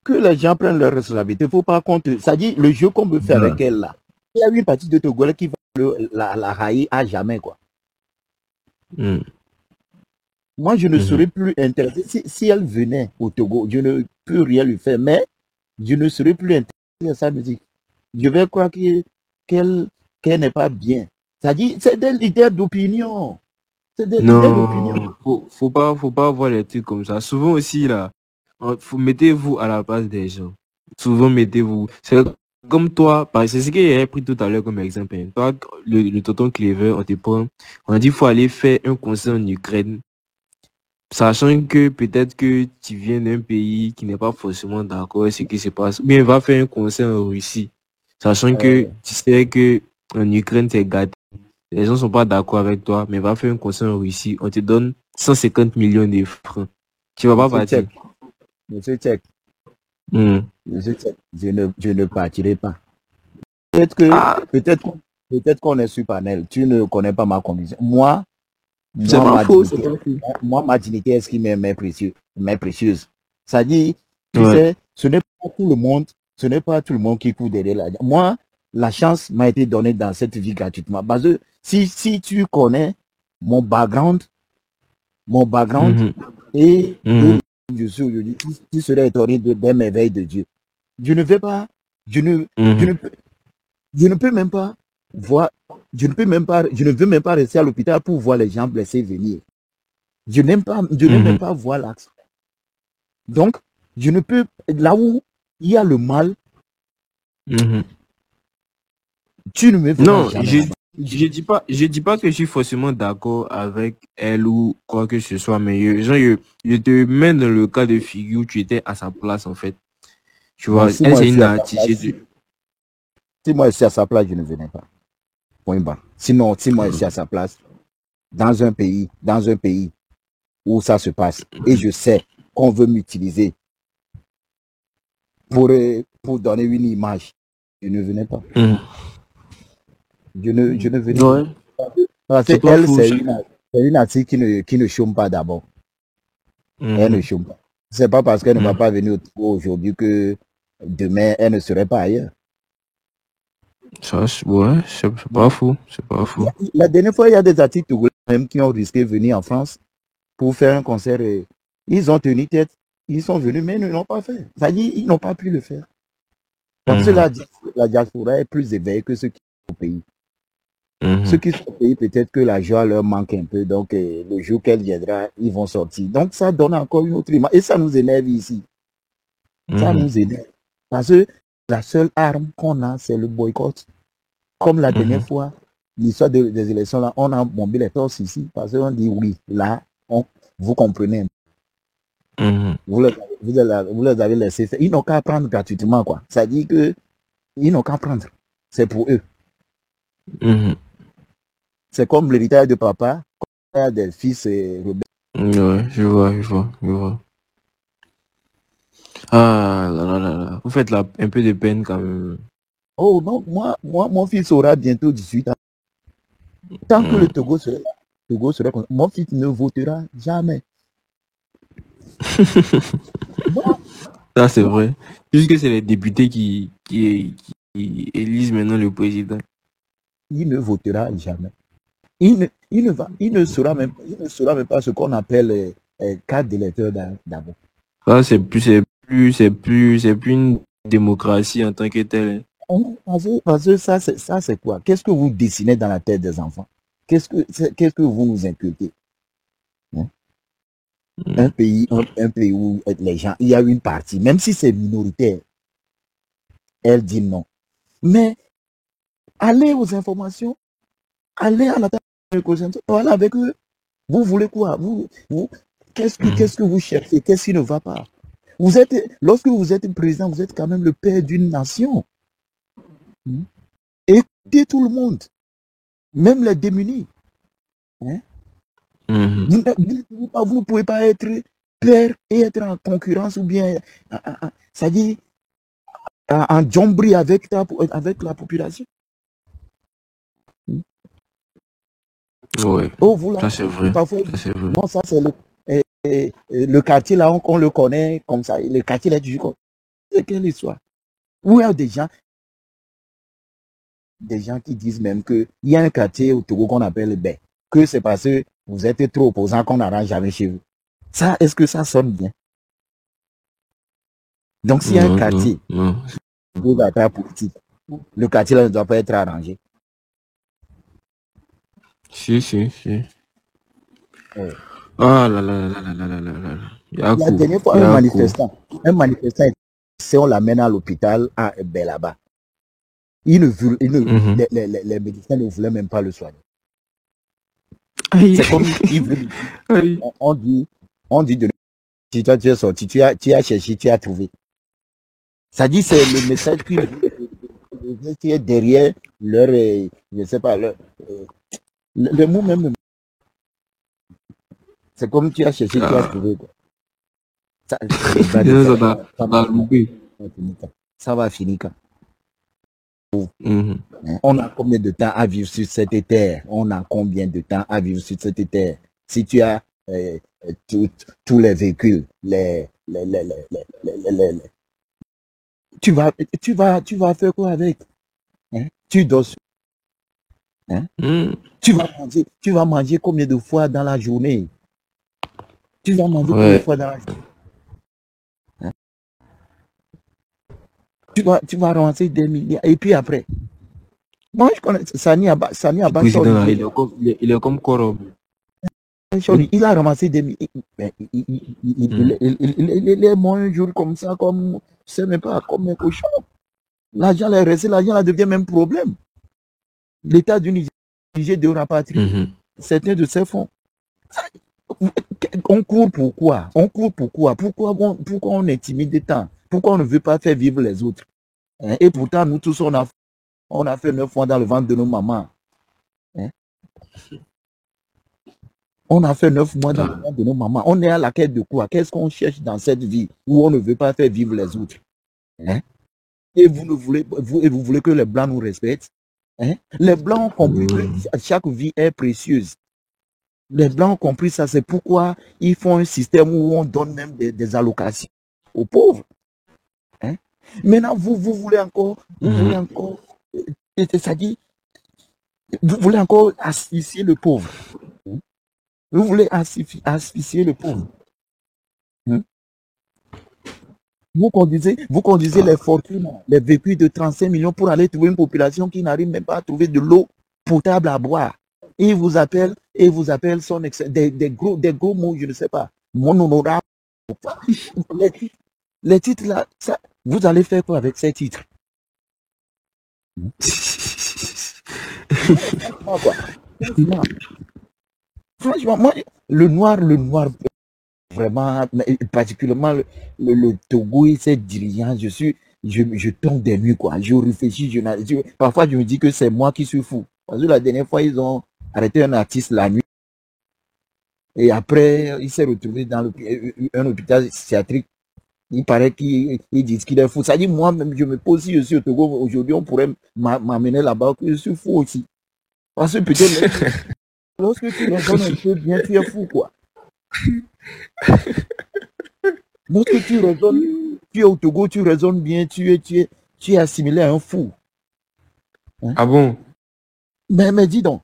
Que les gens prennent leurs responsabilités. Il ne faut pas compter. Ça dit, le jeu qu'on veut faire avec elle là, il y a une partie de Togolais qui va la railler à jamais, quoi. Moi, je ne serais plus intéressé. Si elle venait au Togo, je ne peux rien lui faire, mais je ne serais plus intéressé à sa musique. Je vais croire qu'elle n'est pas bien. Ça dit, c'est des leaders d'opinion. C'est des leaders d'opinion. Faut pas voir les trucs comme ça. Souvent aussi, là, mettez-vous à la place des gens. Souvent, mettez-vous. C'est comme toi, c'est ce que j'ai pris tout à l'heure comme exemple. Hein. Toi, le tonton Clever, on te prend. On dit qu'il faut aller faire un concert en Ukraine. Sachant que peut-être que tu viens d'un pays qui n'est pas forcément d'accord avec ce qui se passe. Ou bien va faire un concert en Russie. Sachant que tu sais que en Ukraine, c'est gâté. Les gens sont pas d'accord avec toi, mais va faire un concert en Russie. On te donne 150 millions de francs. Tu vas pas partir. Monsieur Tchèque. Je ne partirai pas. Peut-être qu'on est sur panel. Tu ne connais pas ma condition. Moi, ma dignité est ce qui m'est précieuse. Ça dit, tu sais, ce n'est pas tout le monde qui court derrière l'argent. Moi, la chance m'a été donnée dans cette vie gratuitement. Parce que si tu connais mon background et je suis aujourd'hui, tu serais étonné des merveilles de Dieu. Je ne peux même pas voir, je ne veux même pas rester à l'hôpital pour voir les gens blessés venir. Je n'aime même pas voir l'axe. Donc, je ne peux, là où il y a le mal, tu ne me verras jamais. Je dis pas que je suis forcément d'accord avec elle ou quoi que ce soit, mais je te mets dans le cas de figure où tu étais à sa place, en fait. Tu vois, elle, c'est une artiste. Si moi je suis à sa place, je ne venais pas. Point barre. Sinon, si moi je suis à sa place, dans un pays où ça se passe, et je sais qu'on veut m'utiliser pour donner une image, je ne venais pas. Je ne venais pas. Parce qu'elle, c'est une artiste qui ne chôme pas d'abord. Elle ne chôme pas. C'est pas parce qu'elle ne va pas venir au Togo aujourd'hui que demain, elle ne serait pas ailleurs. Ça, c'est pas fou. C'est pas fou. La dernière fois, il y a des artistes togolais même qui ont risqué de venir en France pour faire un concert. Ils ont tenu tête. Ils sont venus, mais ils ne l'ont pas fait. Ça dit, ils n'ont pas pu le faire. Parce que la diaspora est plus éveillée que ceux qui sont au pays. Ceux qui sont au pays, peut-être que la joie leur manque un peu. Donc, le jour qu'elle viendra, ils vont sortir. Donc, ça donne encore une autre image. Et ça nous énerve ici. Ça nous énerve. Parce que la seule arme qu'on a, c'est le boycott. Comme la dernière fois, l'histoire des élections, là, on a bombé les torses ici. Parce qu'on dit oui, là, vous comprenez. Vous les avez laissés faire. Ils n'ont qu'à prendre gratuitement, quoi. Ça dit que ils n'ont qu'à prendre. C'est pour eux. C'est comme l'héritage de papa, comme des fils rebelles. Ouais, je vois. Ah là. Vous faites un peu de peine quand même. Oh non, moi, mon fils aura bientôt 18 ans. Tant que le Togo serait mon fils ne votera jamais. Ça, c'est vrai. Puisque c'est les députés qui élisent maintenant le président. Il ne votera jamais. Il ne saura même pas ce qu'on appelle carte d'électeur d'abord. Ça, c'est plus une démocratie en tant que telle. Parce que ça, c'est quoi? Qu'est-ce que vous dessinez dans la tête des enfants? Qu'est-ce que vous nous inculquez? Un pays où les gens, il y a une partie, même si c'est minoritaire, elle dit non. Mais allez aux informations, allez à la table de négociation, parlez avec eux. Vous voulez quoi? Qu'est-ce que vous cherchez? Qu'est-ce qui ne va pas? Lorsque vous êtes président, vous êtes quand même le père d'une nation. Écoutez tout le monde, même les démunis. Hein? Vous ne pouvez pas être père et être en concurrence ou bien, ça dit, en jambri avec la population. Ouais, Oh, vous là, ça c'est vrai. parfois, Ça, c'est vrai. non, ça c'est le quartier là, on le connaît comme ça. Le quartier là, toujours comme c'est quelle histoire? Où il y a des gens qui disent même qu'il y a un quartier au Togo qu'on appelle le Bé, que c'est parce que vous êtes trop opposants qu'on n'arrange jamais chez vous. Ça, est-ce que ça sonne bien? Donc, s'il y a un quartier, vous avez politique, le quartier là ne doit pas être arrangé. Si. Ouais. Ah là là là là là là là là. La dernière fois, un manifestant, si on l'amène à l'hôpital à Bé là-bas, les médecins ne voulaient même pas le soigner. C'est comme on dit de si toi tu es sorti, tu as cherché, tu as trouvé. Ça dit c'est le message qui est derrière leur, je sais pas, le mot même. C'est comme tu as cherché, tu as trouvé. Quoi. Ça va finir quand? On a combien de temps à vivre sur cette terre? On a combien de temps à vivre sur cette terre? Si tu as tous les véhicules, tu vas faire quoi avec? Hein? Tu dors. Hein? Tu vas manger combien de fois dans la journée? Tu vas manger combien de fois dans la journée? Hein? Tu vas ramasser des milliards. Et puis après, moi je connais Sani Abba. Il est comme Korom. Il a ramassé des milliards. Il est mort un jour comme ça, comme je sais même pas, comme un cochon. L'argent est resté, l'argent devient même problème. L'État du Niger de rapatrier certains de ses fonds. On court pourquoi? Pourquoi on intimide tant? Pourquoi on ne veut pas faire vivre les autres? Et pourtant, nous tous, on a fait 9 mois dans le ventre de nos mamans. Hein? On a fait 9 mois dans le ventre de nos mamans. On est à la quête de quoi? Qu'est-ce qu'on cherche dans cette vie où on ne veut pas faire vivre les autres? Hein? Et vous voulez que les Blancs nous respectent? Hein? Les Blancs ont compris que chaque vie est précieuse. Les Blancs ont compris ça, c'est pourquoi ils font un système où on donne même des allocations aux pauvres. Hein? Maintenant, vous voulez encore, c'est-à-dire, vous voulez encore asphyxier le pauvre. Vous voulez asphyxier le pauvre. Vous conduisez les fortunes, les véhicules de 35 millions pour aller trouver une population qui n'arrive même pas à trouver de l'eau potable à boire. Et vous appelle son des gros mots, je ne sais pas. Mon honorable. Les titres là, ça, vous allez faire quoi avec ces titres? Franchement, moi, le noir, vraiment, particulièrement le Togo et ses dirigeants, je tombe des nuits, quoi. Je réfléchis, parfois je me dis que c'est moi qui suis fou. Parce que la dernière fois, ils ont arrêté un artiste la nuit. Et après, il s'est retrouvé dans un hôpital psychiatrique. Il paraît qu'ils disent qu'il est fou. Ça dit, moi-même, je me pose si je suis au Togo, aujourd'hui, on pourrait m'amener là-bas, que je suis fou aussi. Parce que peut-être, lorsque tu raisonnes un peu bien, tu es fou, quoi. Lorsque tu raisonnes, tu es au Togo, tu raisonnes bien, tu es assimilé à un fou. Hein? Ah bon? Mais dis donc.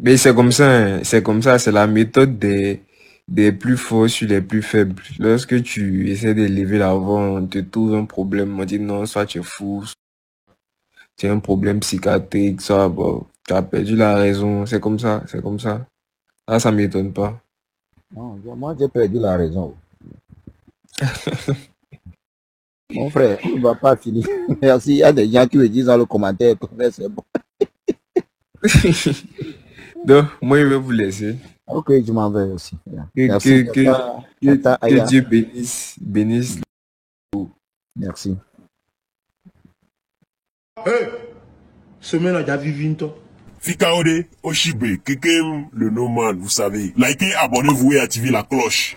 Mais c'est comme ça, c'est la méthode des plus forts sur les plus faibles. Lorsque tu essaies d'élever la voix, on te trouve un problème, on dit non, soit tu es fou, soit tu as un problème psychiatrique, soit bon, tu as perdu la raison, c'est comme ça. Ah, ça m'étonne pas. Non, moi j'ai perdu la raison. Mon frère, on ne va pas finir. Merci. Il y a des gens qui me disent dans le commentaire que c'est bon. Donc, moi, je vais vous laisser. Ok, je m'en vais aussi. Que, Merci. que Dieu bénisse. Merci. Hey, semaine à Javivinto. Fikaode, Oshibe, Kekem, le Noman, vous savez. Likez, abonnez-vous et activez la cloche.